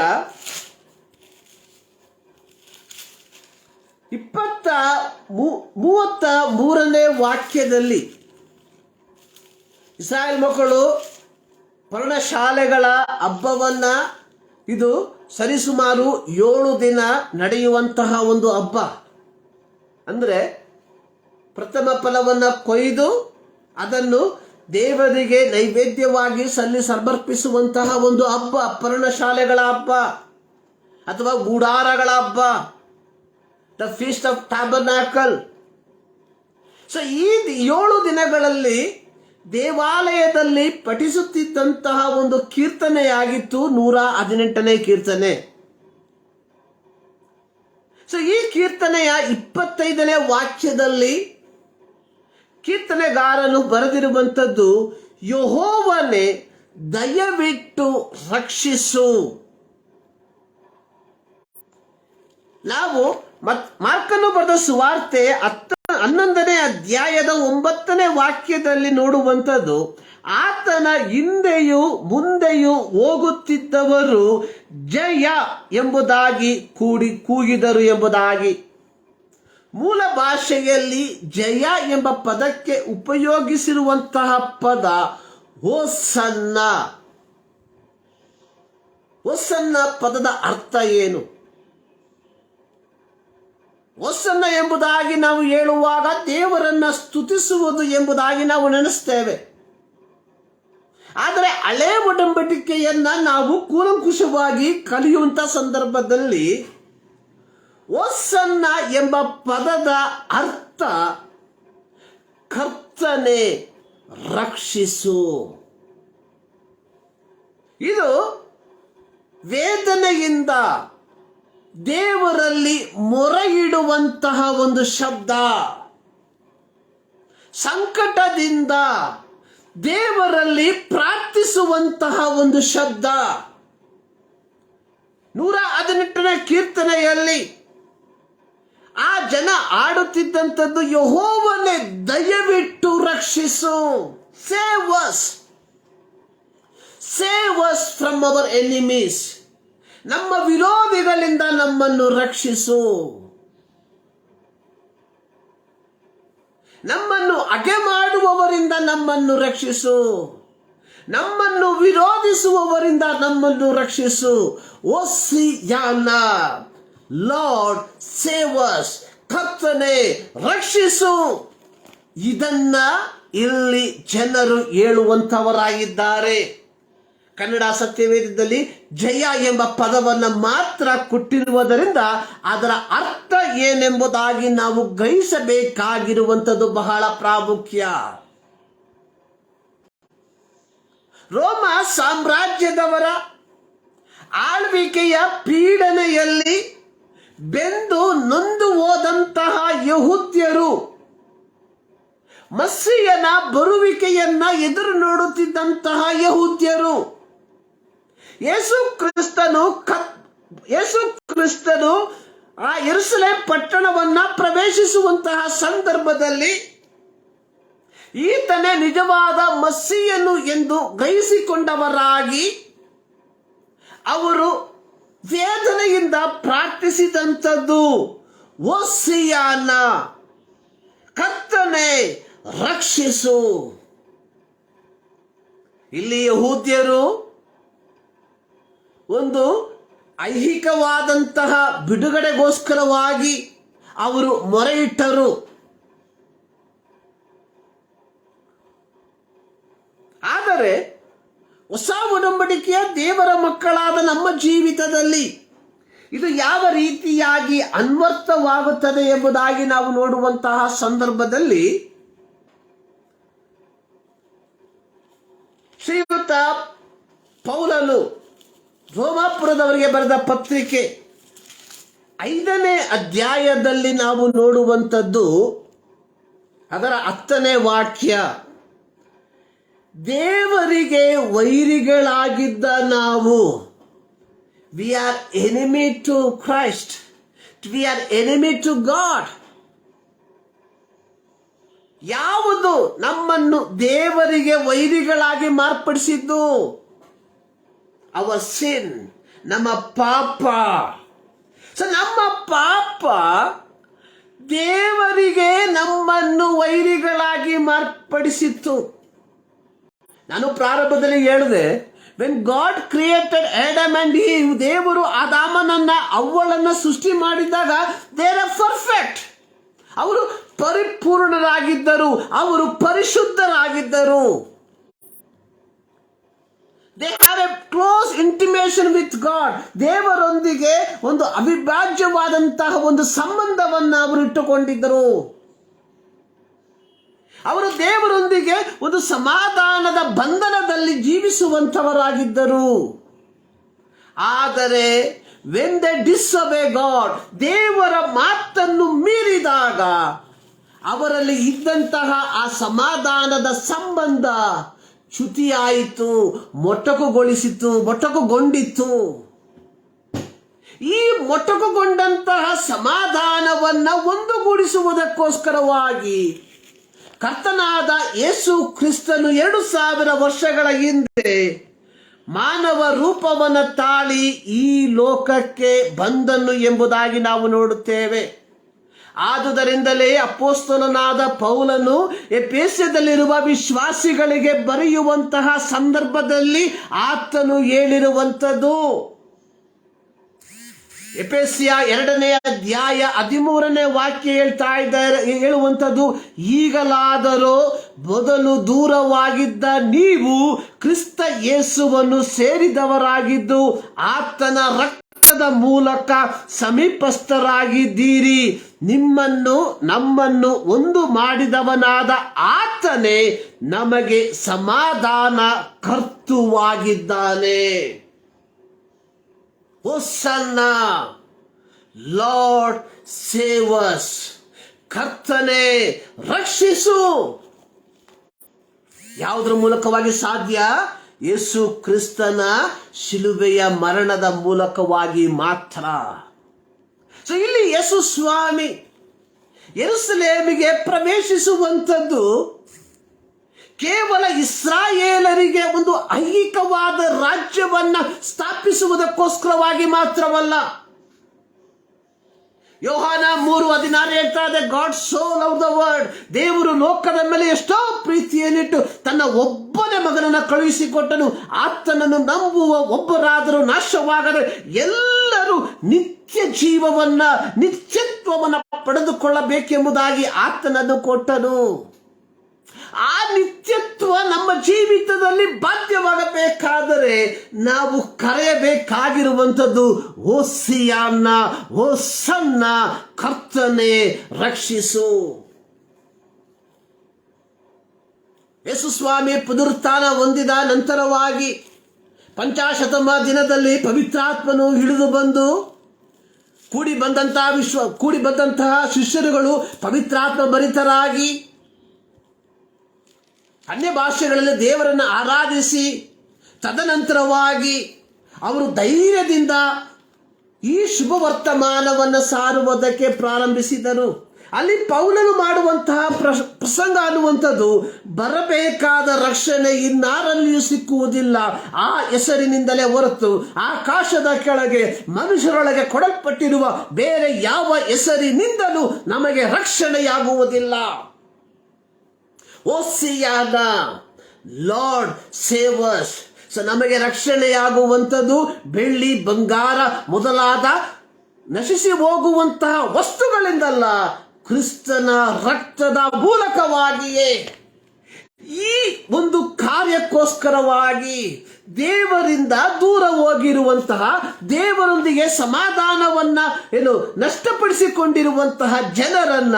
33ನೇ ವಾಕ್ಯದಲ್ಲಿ ಇಸ್ರಾಯೇಲ್ ಮಕ್ಕಳು ಪರ್ಣಶಾಲೆಗಳ ಹಬ್ಬವನ್ನ, ಇದು ಸರಿಸುಮಾರು 7 ದಿನ ನಡೆಯುವಂತಹ ಒಂದು ಹಬ್ಬ. ಅಂದರೆ ಪ್ರಥಮ ಫಲವನ್ನು ಕೊಯ್ದು ಅದನ್ನು ದೇವರಿಗೆ ನೈವೇದ್ಯವಾಗಿ ಸಮರ್ಪಿಸುವಂತಹ ಒಂದು ಹಬ್ಬ ಪರ್ಣಶಾಲೆಗಳ ಹಬ್ಬ ಅಥವಾ ಗುಡಾರಗಳ ಹಬ್ಬ, the feast of tabernacle. So ಈ 7 ದಿನಗಳಲ್ಲಿ ದೇವಾಲಯದಲ್ಲಿ ಪಠಿಸುತ್ತಿದ್ದಂತಹ ಒಂದು ಕೀರ್ತನೆಯಾಗಿತ್ತು 118ನೇ ಕೀರ್ತನೆ. ಸೊ ಈ ಕೀರ್ತನೆಯ 25ನೇ ವಾಕ್ಯದಲ್ಲಿ ಕೀರ್ತನೆಗಾರನು ಬರೆದಿರುವಂಥದ್ದು, ಯೆಹೋವನೇ ದಯವಿಟ್ಟು ರಕ್ಷಿಸು. ನಾವು ಮಾರ್ಕನು ಬರೆದ ಸುವಾರ್ತೆ 11ನೇ ಅಧ್ಯಾಯದ 9ನೇ ವಾಕ್ಯದಲ್ಲಿ ನೋಡುವಂಥದ್ದು, ಆತನ ಹಿಂದೆಯೂ ಮುಂದೆಯೂ ಹೋಗುತ್ತಿದ್ದವರು ಜಯ ಎಂಬುದಾಗಿ ಕೂಗಿದರು ಎಂಬುದಾಗಿ. ಮೂಲ ಭಾಷೆಯಲ್ಲಿ ಜಯ ಎಂಬ ಪದಕ್ಕೆ ಉಪಯೋಗಿಸಿರುವಂತಹ ಪದ ಹೋಸನ್ನ. ಹೋಸನ್ನ ಪದದ ಅರ್ಥ ಏನು? ಹೋಸನ್ನ ಎಂಬುದಾಗಿ ನಾವು ಹೇಳುವಾಗ ದೇವರನ್ನ ಸ್ತುತಿಸುವುದು ಎಂಬುದಾಗಿ ನಾವು ನೆನೆಸ್ತೇವೆ. ಆದರೆ ಹಳೆ ಒಡಂಬಡಿಕೆಯನ್ನ ನಾವು ಕೂಲಂಕುಷವಾಗಿ ಕಲಿಯುವಂತ ಸಂದರ್ಭದಲ್ಲಿ ಹೋಸನ್ನ ಎಂಬ ಪದದ ಅರ್ಥ ಕರ್ತನೇ ರಕ್ಷಿಸು. ಇದು ವೇದನೆಯಿಂದ ದೇವರಲ್ಲಿ ಮೊರೆಯಿಡುವಂತಹ ಒಂದು ಶಬ್ದ, ಸಂಕಟದಿಂದ ದೇವರಲ್ಲಿ ಪ್ರಾರ್ಥಿಸುವಂತಹ ಒಂದು ಶಬ್ದ. 118ನೇ ಕೀರ್ತನೆಯಲ್ಲಿ ಆ ಜನ ಆಡುತ್ತಿದ್ದಂಥದ್ದು, ಯೆಹೋವನೇ ದಯವಿಟ್ಟು ರಕ್ಷಿಸು. Save us from our enemies. ನಮ್ಮ ವಿರೋಧಿಗಳಿಂದ ನಮ್ಮನ್ನು ರಕ್ಷಿಸು. ನಮ್ಮನ್ನು ಹಗೆ ಮಾಡುವವರಿಂದ ನಮ್ಮನ್ನು ರಕ್ಷಿಸು. ನಮ್ಮನ್ನು ವಿರೋಧಿಸುವವರಿಂದ ನಮ್ಮನ್ನು ರಕ್ಷಿಸು. ಓಸಿಯಾನ, ಲಾರ್ಡ್ ಸೇವ್ us. ಕರ್ತನೇ ರಕ್ಷಿಸು. ಇದನ್ನ ಇಲ್ಲಿ ಜನರು ಹೇಳುವಂತವರಾಗಿದ್ದಾರೆ. ಕನ್ನಡ ಸತ್ಯವೇದದಲ್ಲಿ ಜಯ ಎಂಬ ಪದವನ್ನು ಮಾತ್ರ ಕೊಟ್ಟಿರುವುದರಿಂದ ಅದರ ಅರ್ಥ ಏನೆಂಬುದಾಗಿ ನಾವು ಗ್ರಹಿಸಬೇಕಾಗಿರುವಂಥದ್ದು ಬಹಳ ಪ್ರಾಮುಖ್ಯ. ರೋಮ ಸಾಮ್ರಾಜ್ಯದವರ ಆಳ್ವಿಕೆಯ ಪೀಡನೆಯಲ್ಲಿ ಬೆಂದು ನೊಂದು ಹೋದಂತಹ ಯಹೂದ್ಯರು ಮಸ್ಸಿಯನ ಬರುವಿಕೆಯನ್ನ ಎದುರು ನೋಡುತ್ತಿದ್ದಂತಹ ಯಹೂದ್ಯರು ಯೇಸು ಕ್ರಿಸ್ತನು ಆ ಯೆರೂಸಲೇಮ್ ಪಟ್ಟಣವನ್ನ ಪ್ರವೇಶಿಸುವಂತಹ ಸಂದರ್ಭದಲ್ಲಿ ಈತನೇ ನಿಜವಾದ ಮಸ್ಸಿಯನು ಎಂದು ಗ್ರಹಿಸಿಕೊಂಡವರಾಗಿ ಅವರು ವೇದನೆಯಿಂದ ಪ್ರಾರ್ಥಿಸಿದಂಥದ್ದು, ಓಸಿಯಾನ, ಕರ್ತನೇ ರಕ್ಷಿಸು. ಇಲ್ಲಿ ಯಹೂದ್ಯರು ಒಂದು ಐಹಿಕವಾದಂತಹ ಬಿಡುಗಡೆಗೋಸ್ಕರವಾಗಿ ಅವರು ಮೊರೆ ಇಟ್ಟರು. ಆದರೆ ಹೊಸ ಒಡಂಬಡಿಕೆಯ ದೇವರ ಮಕ್ಕಳಾದ ನಮ್ಮ ಜೀವಿತದಲ್ಲಿ ಇದು ಯಾವ ರೀತಿಯಾಗಿ ಅನ್ವರ್ಥವಾಗುತ್ತದೆ ಎಂಬುದಾಗಿ ನಾವು ನೋಡುವಂತಹ ಸಂದರ್ಭದಲ್ಲಿ ಶ್ರೀಯುತ ಪೌಲನು ರೋಮಾಪುರದವರಿಗೆ ಬರೆದ ಪತ್ರಿಕೆ 5ನೇ ಅಧ್ಯಾಯದಲ್ಲಿ ನಾವು ನೋಡುವಂಥದ್ದು ಅದರ 10ನೇ ವಾಕ್ಯ, ದೇವರಿಗೆ ವೈರಿಗಳಾಗಿದ್ದ ನಾವು, we are enemy to Christ, we are enemy to God. ಯಾವುದು ನಮ್ಮನ್ನು ದೇವರಿಗೆ ವೈರಿಗಳಾಗಿ ಮಾರ್ಪಡಿಸಿದ್ದು? ಅವರ್ ಸಿನ್, ನಮ್ಮ ಪಾಪ. ನಮ್ಮ ಪಾಪ ದೇವರಿಗೆ ನಮ್ಮನ್ನು ವೈರಿಗಳಾಗಿ ಮಾರ್ಪಡಿಸಿತ್ತು. ನಾನು ಪ್ರಾರಂಭದಲ್ಲಿ ಹೇಳಿದೆ, when God created Adam and Eve, ದೇವರು ಆದಾಮನನ್ನ ಅವ್ವಳನ್ನ ಸೃಷ್ಟಿ ಮಾಡಿದಾಗ ದೇ ಆರ್ ಪರ್ಫೆಕ್ಟ್, ಅವರು ಪರಿಪೂರ್ಣರಾಗಿದ್ದರು, ಅವರು ಪರಿಶುದ್ಧರಾಗಿದ್ದರು. They have a close intimation with God, ದೇವರೊಂದಿಗೆ ಒಂದು ಅವಿಭಾಜ್ಯವಾದಂತಹ ಒಂದು ಸಂಬಂಧವನ್ನು ಅವರು ಇಟ್ಟುಕೊಂಡಿದ್ದರು. ಅವರು ದೇವರೊಂದಿಗೆ ಒಂದು ಸಮಾಧಾನದ ಬಂಧನದಲ್ಲಿ ಜೀವಿಸುವಂಥವರಾಗಿದ್ದರು. ಆದರೆ ವೆನ್ ದೇ ಡಿಸೊಬೇ ಗಾಡ್, ದೇವರ ಮಾತನ್ನು ಮೀರಿದಾಗ ಅವರಲ್ಲಿ ಇದ್ದಂತಹ ಆ ಸಮಾಧಾನದ ಸಂಬಂಧ ಚ್ಯುತಿಯಾಯಿತು, ಮೊಟಕುಗೊಂಡಿತ್ತು. ಈ ಮೊಟಕುಗೊಂಡಂತಹ ಸಮಾಧಾನವನ್ನ ಒಂದುಗೂಡಿಸುವುದಕ್ಕೋಸ್ಕರವಾಗಿ ಕರ್ತನಾದ ಯೇಸು ಕ್ರಿಸ್ತನು 2000 ವರ್ಷಗಳ ಹಿಂದೆ ಮಾನವ ರೂಪವನ್ನು ತಾಳಿ ಈ ಲೋಕಕ್ಕೆ ಬಂದನು ಎಂಬುದಾಗಿ ನಾವು ನೋಡುತ್ತೇವೆ. ಆದುದರಿಂದಲೇ ಅಪೊಸ್ತಲನಾದ ಪೌಲನು ಎಫೆಸದಲ್ಲಿರುವ ವಿಶ್ವಾಸಿಗಳಿಗೆ ಬರೆಯುವಂತಹ ಸಂದರ್ಭದಲ್ಲಿ ಆತನು ಹೇಳಿರುವಂಥದ್ದು, ಎಫೆಸಿಯ 2ನೇ ಅಧ್ಯಾಯ 13ನೇ ವಾಕ್ಯ ಹೇಳುವಂಥದ್ದು, ಈಗಲಾದರೂ ಮೊದಲು ದೂರವಾಗಿದ್ದ ನೀವು ಕ್ರಿಸ್ತ ಯೇಸುವನ್ನು ಸೇರಿದವರಾಗಿದ್ದು ಆತನ ರಕ್ತದ ಮೂಲಕ ಸಮೀಪಸ್ಥರಾಗಿದ್ದೀರಿ. ನಮ್ಮನ್ನು ಒಂದು ಮಾಡಿದವನಾದ ಆತನೇ ನಮಗೆ ಸಮಾಧಾನ ಕರ್ತೃವಾಗಿದ್ದಾನೆ. ಹೋಸನ್ನ, ಲಾರ್ಡ್ ಸೇವ್ ಅಸ್, ಕರ್ತನೇ ರಕ್ಷಿಸು. ಯಾವುದರ ಮೂಲಕವಾಗಿ ಸಾಧ್ಯ? ಯೇಸು ಕ್ರಿಸ್ತನ ಶಿಲುಬೆಯ ಮರಣದ ಮೂಲಕವಾಗಿ ಮಾತ್ರ. ಇಲ್ಲಿ ಯೇಸು ಸ್ವಾಮಿ ಯೆರೂಸಲೇಮಿಗೆ ಪ್ರವೇಶಿಸುವಂಥದ್ದು ಕೇವಲ ಇಸ್ರಾಯೇಲರಿಗೆ ಒಂದು ಐಹಿಕವಾದ ರಾಜ್ಯವನ್ನ ಸ್ಥಾಪಿಸುವುದಕ್ಕೋಸ್ಕರವಾಗಿ ಮಾತ್ರವಲ್ಲ. ಯೋಹಾನ 3:16 ಹೇಳ್ತಾ ಇದೆ, god so love the world, ದೇವರು ಲೋಕದ ಮೇಲೆ ಎಷ್ಟೋ ಪ್ರೀತಿಯನ್ನಿಟ್ಟು ತನ್ನ ಒಬ್ಬನೇ ಮಗನನ್ನು ಕಳುಹಿಸಿಕೊಟ್ಟನು. ಆತನನ್ನು ನಂಬುವ ಒಬ್ಬರಾದರೂ ನಾಶವಾಗದೆ ಎಲ್ಲರೂ ನಿತ್ಯತ್ವವನ್ನು ಪಡೆದುಕೊಳ್ಳಬೇಕೆಂಬುದಾಗಿ ಆತನನ್ನು ಕೊಟ್ಟನು. ಆ ನಿತ್ಯತ್ವ ನಮ್ಮ ಜೀವಿತದಲ್ಲಿ ಬಾಧ್ಯವಾಗಬೇಕಾದರೆ ನಾವು ಕರೆಯಬೇಕಾಗಿರುವಂಥದ್ದು ಹೋಸಿಯಾನ, ಹೋಸನ್ನ, ಕರ್ತನೇ ರಕ್ಷಿಸು. ಯೇಸು ಸ್ವಾಮಿ ಪುನರುತ್ಥಾನ ಹೊಂದಿದ ನಂತರವಾಗಿ ಪಂಚಾಶತಮ ದಿನದಲ್ಲಿ ಪವಿತ್ರಾತ್ಮನು ಇಳಿದು ಬಂದು ಕೂಡಿ ಬಂದಂತಹ ಶಿಷ್ಯರುಗಳು ಪವಿತ್ರಾತ್ಮ ಭರಿತರಾಗಿ ಅನ್ಯ ಭಾಷೆಗಳಲ್ಲಿ ದೇವರನ್ನು ಆರಾಧಿಸಿ ತದನಂತರವಾಗಿ ಅವರು ಧೈರ್ಯದಿಂದ ಈ ಶುಭ ವರ್ತಮಾನವನ್ನು ಸಾರುವುದಕ್ಕೆ ಪ್ರಾರಂಭಿಸಿದರು. ಅಲ್ಲಿ ಪೌಲನು ಮಾಡುವಂತಹ ಪ್ರಸಂಗ ಅನ್ನುವಂಥದ್ದು, ಬರಬೇಕಾದ ರಕ್ಷಣೆ ಇನ್ನಾರಲ್ಲಿಯೂ ಸಿಕ್ಕುವುದಿಲ್ಲ, ಆ ಹೆಸರಿನಿಂದಲೇ ಹೊರತು ಆಕಾಶದ ಕೆಳಗೆ ಮನುಷ್ಯರೊಳಗೆ ಕೊಡಲ್ಪಟ್ಟಿರುವ ಬೇರೆ ಯಾವ ಹೆಸರಿನಿಂದಲೂ ನಮಗೆ ರಕ್ಷಣೆಯಾಗುವುದಿಲ್ಲ. ಓಸಿಯಾನ, ಲಾರ್ಡ್ ಸೇವ್ ಅಸ್. ನಮಗೆ ರಕ್ಷಣೆಯಾಗುವಂಥದ್ದು ಬೆಳ್ಳಿ, ಬಂಗಾರ ಮೊದಲಾದ ನಶಿಸಿ ಹೋಗುವಂತಹ ವಸ್ತುಗಳಿಂದಲ್ಲ, ಕ್ರಿಸ್ತನ ರಕ್ತದ ಮೂಲಕವಾಗಿಯೇ. ಈ ಒಂದು ಕಾರ್ಯಕ್ಕೋಸ್ಕರವಾಗಿ ದೇವರಿಂದ ದೂರ ಹೋಗಿರುವಂತಹ, ದೇವರೊಂದಿಗೆ ಸಮಾಧಾನವನ್ನ ನಷ್ಟಪಡಿಸಿಕೊಂಡಿರುವಂತಹ ಜನರನ್ನ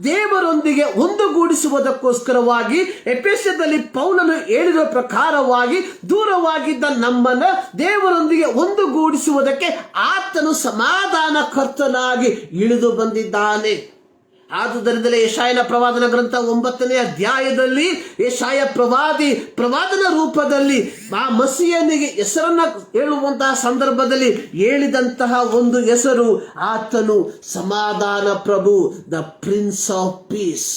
ದೇವರೊಂದಿಗೆ ಒಂದುಗೂಡಿಸುವುದಕ್ಕೋಸ್ಕರವಾಗಿ ಎಫೆಸದಲ್ಲಿ ಪೌಲನು ಹೇಳಿರುವ ಪ್ರಕಾರವಾಗಿ ದೂರವಾಗಿದ್ದ ನಮ್ಮನ್ನ ದೇವರೊಂದಿಗೆ ಒಂದುಗೂಡಿಸುವುದಕ್ಕೆ ಆತನು ಸಮಾಧಾನ ಕರ್ತನಾಗಿ ಇಳಿದು ಬಂದಿದ್ದಾನೆ. ಆದುದರಿಂದಲೇ ಯೆಶಾಯನ ಪ್ರವಾದನ ಗ್ರಂಥ 9ನೇ ಅಧ್ಯಾಯದಲ್ಲಿ ಯೆಶಾಯ ಪ್ರವಾದನ ರೂಪದಲ್ಲಿ ಆ ಮಸೀಯನಿಗೆ ಹೆಸರನ್ನ ಹೇಳುವಂತಹ ಸಂದರ್ಭದಲ್ಲಿ ಹೇಳಿದಂತಹ ಒಂದು ಹೆಸರು, ಆತನು ಸಮಾಧಾನ ಪ್ರಭು, ದ ಪ್ರಿನ್ಸ್ ಆಫ್ ಪೀಸ್.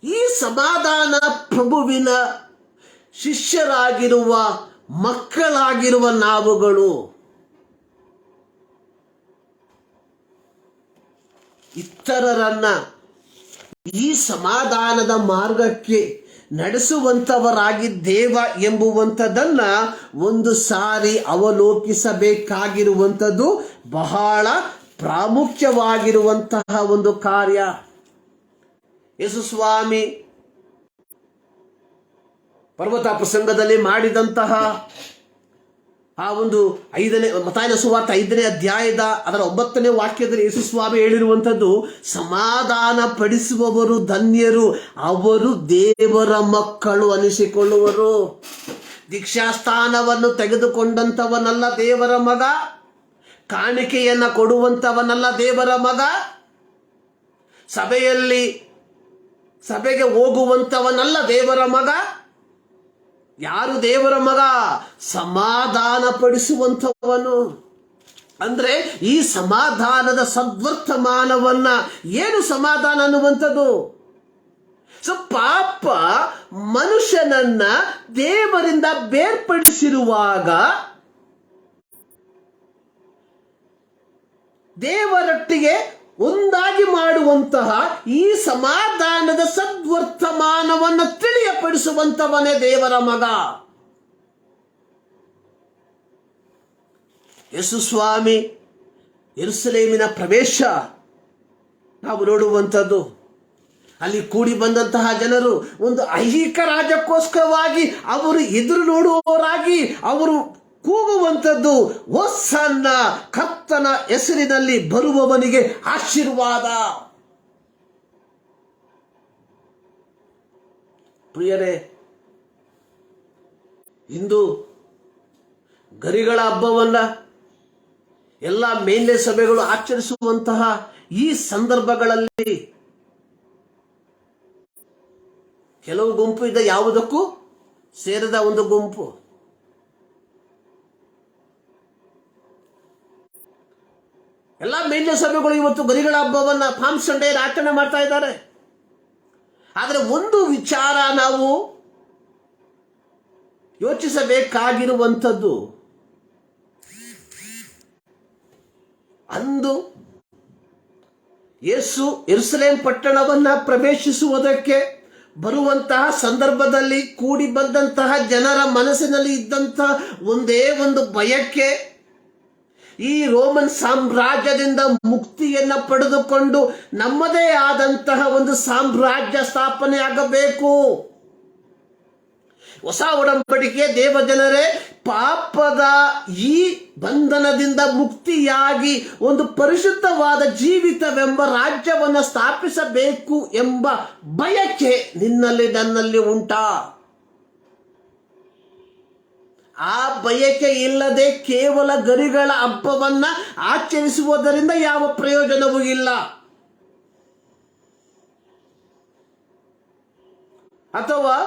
ಈ ಸಮಾಧಾನ ಪ್ರಭುವಿನ ಶಿಷ್ಯರಾಗಿರುವ ಮಕ್ಕಳಾಗಿರುವ ನಾವುಗಳು ಇತರರನ್ನ ಈ ಸಮಾಧಾನದ ಮಾರ್ಗಕ್ಕೆ ನಡೆಸುವಂತವರಾಗಿದ್ದೇವ ಎಂಬುವಂಥದ್ದನ್ನ ಒಂದು ಸಾರಿ ಅವಲೋಕಿಸಬೇಕಾಗಿರುವಂಥದ್ದು ಬಹಳ ಪ್ರಾಮುಖ್ಯವಾಗಿರುವಂತಹ ಒಂದು ಕಾರ್ಯ. ಯೇಸು ಸ್ವಾಮಿ ಪರ್ವತ ಪ್ರಸಂಗದಲ್ಲಿ ಮಾಡಿದಂತಹ ಆ ಒಂದು ಮತ್ತಾಯನ ಸುವಾರ್ತೆ 5ನೇ ಅಧ್ಯಾಯದ ಅದರ 9ನೇ ವಾಕ್ಯದಲ್ಲಿ ಯೇಸು ಸ್ವಾಮಿ ಹೇಳಿರುವಂಥದ್ದು, ಸಮಾಧಾನ ಪಡಿಸುವವರು ಧನ್ಯರು, ಅವರು ದೇವರ ಮಕ್ಕಳು ಅನಿಸಿಕೊಳ್ಳುವರು. ದೀಕ್ಷಾಸ್ಥಾನವನ್ನು ತೆಗೆದುಕೊಂಡಂತವನಲ್ಲ ದೇವರ ಮಗ, ಕಾಣಿಕೆಯನ್ನ ಕೊಡುವಂತವನಲ್ಲ ದೇವರ ಮಗ, ಸಭೆಗೆ ಹೋಗುವಂತವನಲ್ಲ ದೇವರ ಮಗ. ಯಾರು ದೇವರ ಮಗ? ಸಮಾಧಾನ ಪಡಿಸುವಂಥವನು. ಅಂದ್ರೆ ಈ ಸಮಾಧಾನದ ಸದ್ವರ್ತಮಾನವನ್ನ, ಏನು ಸಮಾಧಾನ ಅನ್ನುವಂಥದ್ದು? ಪಾಪ ಮನುಷ್ಯನನ್ನ ದೇವರಿಂದ ಬೇರ್ಪಡಿಸಿರುವಾಗ ದೇವರೊಟ್ಟಿಗೆ ಒಂದಾಗಿ ಮಾಡುವಂತಹ ಈ ಸಮಾಧಾನದ ಸದ್ವರ್ತಮಾನವನ್ನು ತಿಳಿಯಪಡಿಸುವಂತವನೇ ದೇವರ ಮಗ. ಯೇಸು ಸ್ವಾಮಿ ಯೆರೂಸಲೇಮಿನ ಪ್ರವೇಶ ನಾವು ನೋಡುವಂಥದ್ದು. ಅಲ್ಲಿ ಕೂಡಿ ಬಂದಂತಹ ಜನರು ಒಂದು ಐಹಿಕ ರಾಜ್ಯಕ್ಕೋಸ್ಕರವಾಗಿ ಅವರು ಎದುರು ನೋಡುವವರಾಗಿ ಅವರು ಕೂಗುವಂಥದ್ದು, ಹೊಸನ್ನ, ಕರ್ತನ ಹೆಸರಿನಲ್ಲಿ ಬರುವವನಿಗೆ ಆಶೀರ್ವಾದ. ಪ್ರಿಯರೇ, ಇಂದು ಗರಿಗಳ ಹಬ್ಬವನ್ನ ಎಲ್ಲ ಮೇನ್ಲೆ ಸಭೆಗಳು ಆಚರಿಸುವಂತಹ ಈ ಸಂದರ್ಭಗಳಲ್ಲಿ ಕೆಲವು ಗುಂಪು ಇದ್ದ ಯಾವುದಕ್ಕೂ ಸೇರದ ಒಂದು ಗುಂಪು, ಎಲ್ಲ ಮೇನ್ಯ ಸಭೆಗಳು ಇವತ್ತು ಗರಿಗಳ ಹಬ್ಬವನ್ನ ಪಾಮ್ ಸಂಡೇ ಆಚರಣೆ ಮಾಡ್ತಾ ಇದ್ದಾರೆ. ಆದರೆ ಒಂದು ವಿಚಾರ ನಾವು ಯೋಚಿಸಬೇಕಾಗಿರುವಂಥದ್ದು, ಅಂದು ಯೇಸು ಯೆರೂಸಲೇಮ್ ಪಟ್ಟಣವನ್ನ ಪ್ರವೇಶಿಸುವುದಕ್ಕೆ ಬರುವಂತಹ ಸಂದರ್ಭದಲ್ಲಿ ಕೂಡಿ ಬಂದಂತಹ ಜನರ ಮನಸ್ಸಿನಲ್ಲಿ ಇದ್ದಂತಹ ಒಂದೇ ಒಂದು ಬಯಕೆ, ಈ ರೋಮನ್ ಸಾಮ್ರಾಜ್ಯದಿಂದ ಮುಕ್ತಿಯನ್ನ ಪಡೆದುಕೊಂಡು ನಮ್ಮದೇ ಆದಂತಹ ಒಂದು ಸಾಮ್ರಾಜ್ಯ ಸ್ಥಾಪನೆ ಆಗಬೇಕು. ಹೊಸ ಒಡಂಬಡಿಕೆ ದೇವಜನರೇ, ಪಾಪದ ಈ ಬಂಧನದಿಂದ ಮುಕ್ತಿಯಾಗಿ ಒಂದು ಪರಿಶುದ್ಧವಾದ ಜೀವಿತವೆಂಬ ರಾಜ್ಯವನ್ನು ಸ್ಥಾಪಿಸಬೇಕು ಎಂಬ ಬಯಕೆ ನಿನ್ನಲ್ಲಿ ನನ್ನಲ್ಲಿ ಉಂಟಾ? ಆ ಬಯಕೆ ಇಲ್ಲದೆ ಕೇವಲ ಗರಿಗಳ ಹಬ್ಬವನ್ನ ಆಚರಿಸುವುದರಿಂದ ಯಾವ ಪ್ರಯೋಜನವೂ ಇಲ್ಲ. ಅಥವಾ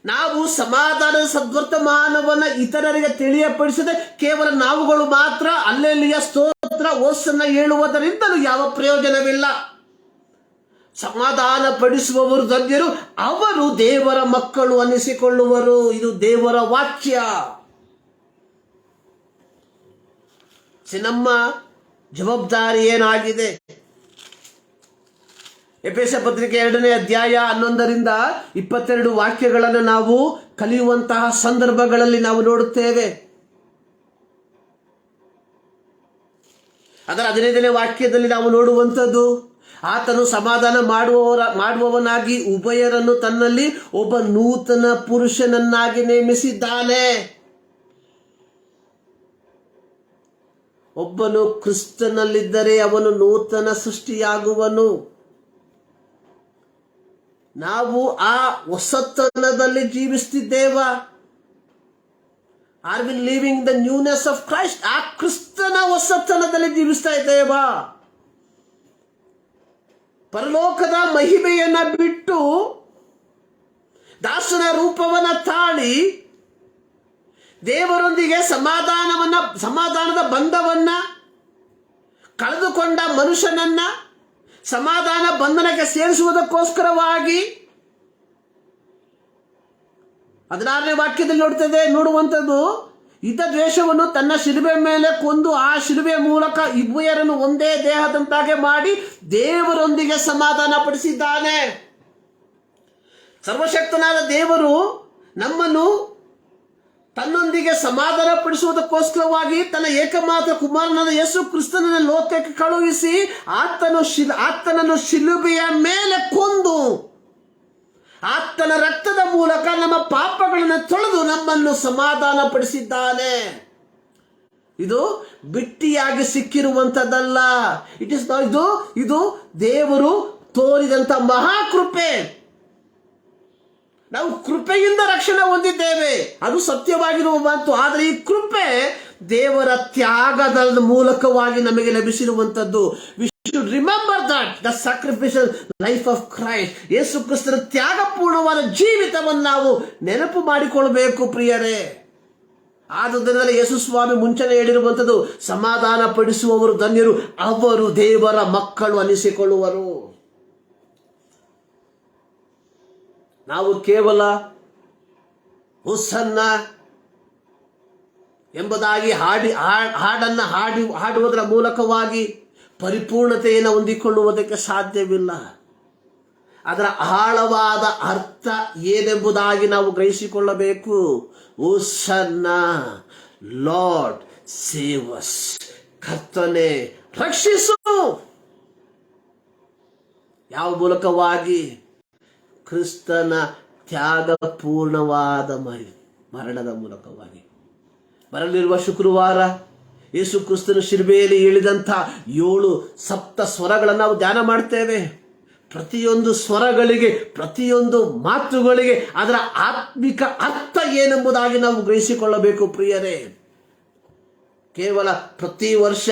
ನಾವು ಸಮಾಧಾನದ ಸದ್ವರ್ತಮಾನವನ್ನ ಇತರರಿಗೆ ತಿಳಿಯಪಡಿಸದೆ ಕೇವಲ ನಾವುಗಳು ಮಾತ್ರ ಅಲ್ಲೆಲ್ಲಿಯ ಸ್ತೋತ್ರ ಓಸನ್ನ ಹೇಳುವುದರಿಂದಲೂ ಯಾವ ಪ್ರಯೋಜನವಿಲ್ಲ. ಸಮಾಧಾನ ಪಡಿಸುವವರು ಧನ್ಯರು, ಅವರು ದೇವರ ಮಕ್ಕಳು ಅನ್ನಿಸಿಕೊಳ್ಳುವರು. ಇದು ದೇವರ ವಾಕ್ಯ. ನಮ್ಮ ಜವಾಬ್ದಾರಿ ಏನಾಗಿದೆ? ಎಫೆಸ ಪತ್ರಿಕೆ 2ನೇ ಅಧ್ಯಾಯ 11ರಿಂದ 22 ವಾಕ್ಯಗಳನ್ನು ನಾವು ಕಲಿಯುವಂತಹ ಸಂದರ್ಭಗಳಲ್ಲಿ ನಾವು ನೋಡುತ್ತೇವೆ. ಅದರ 15ನೇ ವಾಕ್ಯದಲ್ಲಿ ನಾವು ನೋಡುವಂಥದ್ದು, ಆತನು ಸಮಾಧಾನ ಮಾಡುವವನಾಗಿ ಉಭಯರನ್ನು ತನ್ನಲ್ಲಿ ಒಬ್ಬ ನೂತನ ಪುರುಷನನ್ನಾಗಿ ನೇಮಿಸಿದ್ದಾನೆ. ಒಬ್ಬನು ಕ್ರಿಸ್ತನಲ್ಲಿದ್ದರೆ ಅವನು ನೂತನ ಸೃಷ್ಟಿಯಾಗುವನು. ನಾವು ಆ ಹೊಸತನದಲ್ಲಿ ಜೀವಿಸುತ್ತಿದ್ದೇವ. Are we living the newness of Christ? ಆ ಕ್ರಿಸ್ತನ ಹೊಸತನದಲ್ಲಿ ಜೀವಿಸ್ತಾ ಇದ್ದೇವಾ? ಪರಲೋಕದ ಮಹಿಮೆಯನ್ನ ಬಿಟ್ಟು ದಾಸನ ರೂಪವನ್ನ ತಾಳಿ ದೇವರೊಂದಿಗೆ ಸಮಾಧಾನದ ಬಂಧವನ್ನ ಕಳೆದುಕೊಂಡ ಮನುಷ್ಯನನ್ನ ಸಮಾಧಾನ ಬಂಧನಕ್ಕೆ ಸೇರಿಸುವುದಕ್ಕೋಸ್ಕರವಾಗಿ 16ನೇ ವಾಕ್ಯದಲ್ಲಿ ನೋಡುವಂಥದ್ದು, ಇದ್ದ ದ್ವೇಷವನ್ನು ತನ್ನ ಶಿಲುಬೆ ಮೇಲೆ ಕೊಂದು ಆ ಶಿಲುಬೆಯ ಮೂಲಕ ಇಬ್ಬರನ್ನು ಒಂದೇ ದೇಹದಂತಾಗೆ ಮಾಡಿ ದೇವರೊಂದಿಗೆ ಸಮಾಧಾನ ಪಡಿಸಿದ್ದಾನೆ. ಸರ್ವಶಕ್ತನಾದ ದೇವರು ನಮ್ಮನ್ನು ತನ್ನೊಂದಿಗೆ ಸಮಾಧಾನ ಪಡಿಸುವುದಕ್ಕೋಸ್ಕರವಾಗಿ ತನ್ನ ಏಕಮಾತ್ರ ಕುಮಾರನಾದ ಯೇಸು ಕ್ರಿಸ್ತನನ್ನು ಲೋಕಕ್ಕೆ ಕಳುಹಿಸಿ ಆತನನ್ನು ಶಿಲುಬೆಯ ಮೇಲೆ ಕೊಂದು ಆತನ ರಕ್ತದ ಮೂಲಕ ನಮ್ಮ ಪಾಪಗಳನ್ನು ತೊಳೆದು ನಮ್ಮನ್ನು ಸಮಾಧಾನ ಪಡಿಸಿದ್ದಾನೆ. ಇದು ಬಿಟ್ಟಿಯಾಗಿ ಸಿಕ್ಕಿರುವಂತದ್ದಲ್ಲ. ಇದು ದೇವರು ತೋರಿದಂತ ಮಹಾಕೃಪೆ. ನಾವು ಕೃಪೆಯಿಂದ ರಕ್ಷಣೆ ಹೊಂದಿದ್ದೇವೆ, ಅದು ಸತ್ಯವಾಗಿರುವ ಮಾತು. ಆದರೆ ಈ ಕೃಪೆ ದೇವರ ತ್ಯಾಗದ ಮೂಲಕವಾಗಿ ನಮಗೆ ಲಭಿಸಿರುವಂತದ್ದು. We should remember that the sacrificial life of Christ. ಯೇಸು ಕ್ರಿಸ್ತನ ತ್ಯಾಗಪೂರ್ಣವಾದ ಜೀವಿತವನ್ನು ನಾವು ನೆನಪು ಮಾಡಿಕೊಳ್ಳಬೇಕು ಪ್ರಿಯರೇ. ಆದುದರಿಂದ ಯೇಸು ಸ್ವಾಮಿ ಮುಂಚೆನೆ ಹೇಳಿರುವಂಥದ್ದು, ಸಮಾಧಾನ ಪಡಿಸುವವರು ಧನ್ಯರು, ಅವರು ದೇವರ ಮಕ್ಕಳು ಅನಿಸಿಕೊಳ್ಳುವರು. ನಾವು ಕೇವಲ ಹೊಸನ್ನ ಎಂಬುದಾಗಿ ಹಾಡುವುದರ ಮೂಲಕವಾಗಿ ಪರಿಪೂರ್ಣತೆಯನ್ನು ಹೊಂದಿಕೊಳ್ಳುವುದಕ್ಕೆ ಸಾಧ್ಯವಿಲ್ಲ. ಅದರ ಆಳವಾದ ಅರ್ಥ ಏನೆಂಬುದಾಗಿ ನಾವು ಗ್ರಹಿಸಿಕೊಳ್ಳಬೇಕು. ಹೊಸನ್ನ, ಲಾರ್ಡ್ ಸೇವ್ ಅಸ್, ಕರ್ತನೇ ರಕ್ಷಿಸು. ಯಾವ ಮೂಲಕವಾಗಿ? ಕ್ರಿಸ್ತನ ತ್ಯಾಗಪೂರ್ಣವಾದ ಮರಣದ ಮೂಲಕವಾಗಿ. ಬರಲಿರುವ ಶುಕ್ರವಾರ ಯೇಸು ಕ್ರಿಸ್ತನ ಶಿಲುಬೆಯಲ್ಲಿ ಹೇಳಿದಂಥ 7 ಸಪ್ತ ಸ್ವರಗಳನ್ನು ನಾವು ಧ್ಯಾನ ಮಾಡ್ತೇವೆ. ಪ್ರತಿಯೊಂದು ಸ್ವರಗಳಿಗೆ, ಪ್ರತಿಯೊಂದು ಮಾತುಗಳಿಗೆ ಅದರ ಆತ್ಮಿಕ ಅರ್ಥ ಏನೆಂಬುದಾಗಿ ನಾವು ಗ್ರಹಿಸಿಕೊಳ್ಳಬೇಕು ಪ್ರಿಯರೇ. ಕೇವಲ ಪ್ರತಿ ವರ್ಷ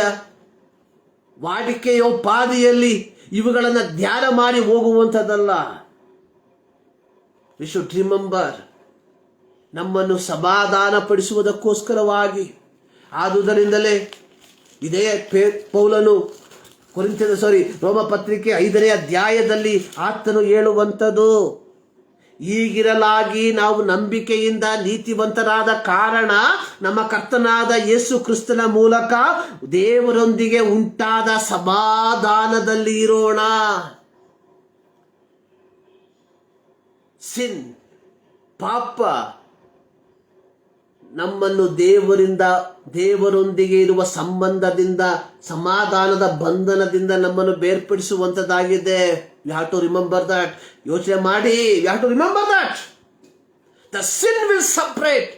ವಾಡಿಕೆಯೋಪಾದಿಯಲ್ಲಿ ಇವುಗಳನ್ನು ಧ್ಯಾನ ಮಾಡಿ ಹೋಗುವಂಥದ್ದಲ್ಲ. ವಿ ಶುಡ್ ರಿಮೆಂಬರ್, ನಮ್ಮನ್ನು ಸಮಾಧಾನ ಪಡಿಸುವುದಕ್ಕೋಸ್ಕರವಾಗಿ. ಆದುದರಿಂದಲೇ ಇದೇ ಪೌಲನು ರೋಮ ಪತ್ರಿಕೆ 5ನೇ ಅಧ್ಯಾಯದಲ್ಲಿ ಆತನು ಹೇಳುವಂಥದ್ದು, ಹೀಗಿರಲಾಗಿ ನಾವು ನಂಬಿಕೆಯಿಂದ ನೀತಿವಂತರಾದ ಕಾರಣ ನಮ್ಮ ಕರ್ತನಾದ ಯೇಸು ಕ್ರಿಸ್ತನ ಮೂಲಕ ದೇವರೊಂದಿಗೆ ಉಂಟಾದ ಸಮಾಧಾನದಲ್ಲಿ ಇರೋಣ. ಸಿನ್, ಪಾಪ ನಮ್ಮನ್ನು ದೇವರೊಂದಿಗೆ ಇರುವ ಸಂಬಂಧದಿಂದ, ಸಮಾಧಾನದ ಬಂಧನದಿಂದ ನಮ್ಮನ್ನು ಬೇರ್ಪಡಿಸುವಂಥದ್ದಾಗಿದೆ. You have to remember that. ಯೋಚನೆ ಮಾಡಿ, you have to remember that. The sin will separate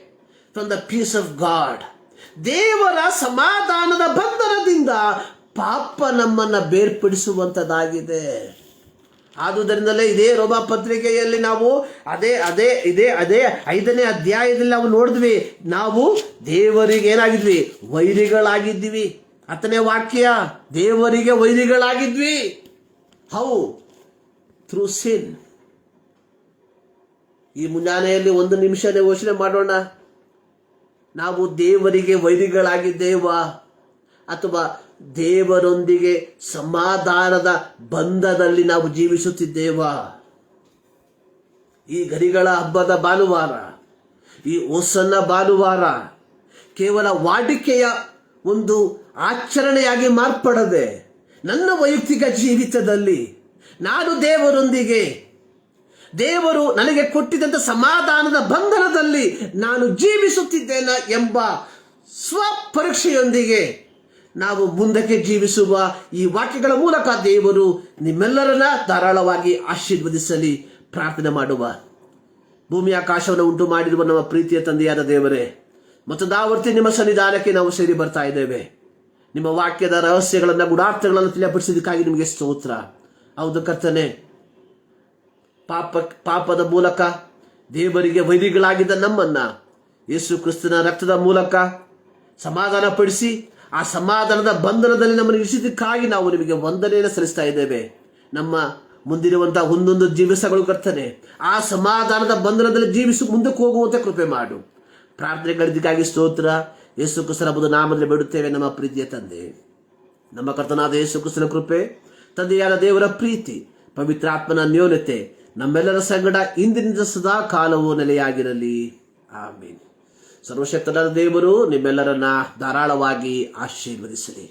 from the peace of God. ದೇವರ ಸಮಾಧಾನದ ಬಂಧನದಿಂದ ಪಾಪ ನಮ್ಮನ್ನು ಬೇರ್ಪಡಿಸುವಂಥದ್ದಾಗಿದೆ. ಆದುದರಿಂದಲೇ ಇದೇ ರೋಮ ಪತ್ರಿಕೆಯಲ್ಲಿ ನಾವು ಅದೇ 5ನೇ ಅಧ್ಯಾಯದಲ್ಲಿ ನಾವು ನೋಡಿದ್ವಿ, ನಾವು ದೇವರಿಗೆ ಏನಾಗಿದ್ವಿ? ವೈರಿಗಳಾಗಿದ್ವಿ. 10ನೇ ವಾಕ್ಯ, ದೇವರಿಗೆ ವೈರಿಗಳಾಗಿದ್ವಿ. ಹೌ? ಥ್ರೂ ಸಿನ್. ಈ ಮುಂಜಾನೆಯಲ್ಲಿ 1 ನಿಮಿಷ ಯೋಚನೆ ಮಾಡೋಣ. ನಾವು ದೇವರಿಗೆ ವೈರಿಗಳಾಗಿದ್ದೇವಾ ಅಥವಾ ದೇವರೊಂದಿಗೆ ಸಮಾಧಾನದ ಬಂಧದಲ್ಲಿ ನಾವು ಜೀವಿಸುತ್ತಿದ್ದೇವಾ? ಈ ಗರಿಗಳ ಹಬ್ಬದ ಭಾನುವಾರ, ಈ ಓಸನ್ನ ಭಾನುವಾರ ಕೇವಲ ವಾಡಿಕೆಯ ಒಂದು ಆಚರಣೆಯಾಗಿ ಮಾರ್ಪಡದೆ, ನನ್ನ ವೈಯಕ್ತಿಕ ಜೀವಿತದಲ್ಲಿ ನಾನು ದೇವರೊಂದಿಗೆ, ದೇವರು ನನಗೆ ಕೊಟ್ಟಿದ್ದಂಥ ಸಮಾಧಾನದ ಬಂಧನದಲ್ಲಿ ನಾನು ಜೀವಿಸುತ್ತಿದ್ದೇನೆ ಎಂಬ ಸ್ವಪರೀಕ್ಷೆಯೊಂದಿಗೆ ನಾವು ಮುಂದಕ್ಕೆ ಜೀವಿಸುವ ಈ ವಾಕ್ಯಗಳ ಮೂಲಕ ದೇವರು ನಿಮ್ಮೆಲ್ಲರನ್ನ ಧಾರಾಳವಾಗಿ ಆಶೀರ್ವದಿಸಲಿ. ಪ್ರಾರ್ಥನೆ ಮಾಡುವ. ಭೂಮಿ ಆಕಾಶವನ್ನು ಉಂಟು ಮಾಡಿರುವ ನಮ್ಮ ಪ್ರೀತಿಯ ತಂದೆಯಾದ ದೇವರೇ, ಮತ್ತೊಂದಾವರ್ತಿ ನಿಮ್ಮ ಸನ್ನಿಧಾನಕ್ಕೆ ನಾವು ಸೇರಿ ಬರ್ತಾ ಇದ್ದೇವೆ. ನಿಮ್ಮ ವಾಕ್ಯದ ರಹಸ್ಯಗಳನ್ನು, ಗುಡಾರ್ಥಗಳನ್ನು ತಿಳಿಯಪಡಿಸಿದ್ದಕ್ಕಾಗಿ ನಿಮಗೆ ಸ್ತೋತ್ರ. ಹೌದು ಕರ್ತನೆ, ಪಾಪದ ಮೂಲಕ ದೇವರಿಗೆ ವೈರಿಗಳಾಗಿದ್ದ ನಮ್ಮನ್ನ ಯೇಸು ಕ್ರಿಸ್ತನ ರಕ್ತದ ಮೂಲಕ ಸಮಾಧಾನ ಪಡಿಸಿ ಆ ಸಮಾಧಾನದ ಬಂಧನದಲ್ಲಿ ನಮ್ಮನ್ನು ಇರಿಸಿದ್ದಕ್ಕಾಗಿ ನಾವು ನಿಮಗೆ ವಂದನೆಯನ್ನು ಸಲ್ಲಿಸ್ತಾ ಇದ್ದೇವೆ. ನಮ್ಮ ಮುಂದಿರುವಂತಹ ಒಂದೊಂದು ಜೀವಿಸಗಳು ಕರ್ತನೆ, ಆ ಸಮಾಧಾನದ ಬಂಧನದಲ್ಲಿ ಮುಂದಕ್ಕೆ ಹೋಗುವಂತೆ ಕೃಪೆ ಮಾಡು. ಪ್ರಾರ್ಥನೆಗಳಿದ್ದಕ್ಕಾಗಿ ಸ್ತೋತ್ರ. ಯೇಸು ಕ್ರಿಸ್ತನ ನಾಮದಲ್ಲಿ ಬೇಡುತ್ತೇವೆ ನಮ್ಮ ಪ್ರೀತಿಯ ತಂದೆ. ನಮ್ಮ ಕರ್ತನಾದ ಯೇಸು ಕ್ರಿಸ್ತನ ಕೃಪೆ, ತಂದೆಯಾದ ದೇವರ ಪ್ರೀತಿ, ಪವಿತ್ರಾತ್ಮನ ನ್ಯೂನತೆ ನಮ್ಮೆಲ್ಲರ ಸಂಗಡ ಇಂದಿನಿಂದ ಸದಾ ಕಾಲವೂ ನೆಲೆಯಾಗಿರಲಿ. ಆಮೀನ್. ಸರ್ವಶಕ್ತನಾದ ದೇವರು ನಿಮ್ಮೆಲ್ಲರನ್ನ ಧಾರಾಳವಾಗಿ ಆಶೀರ್ವದಿಸಲಿ.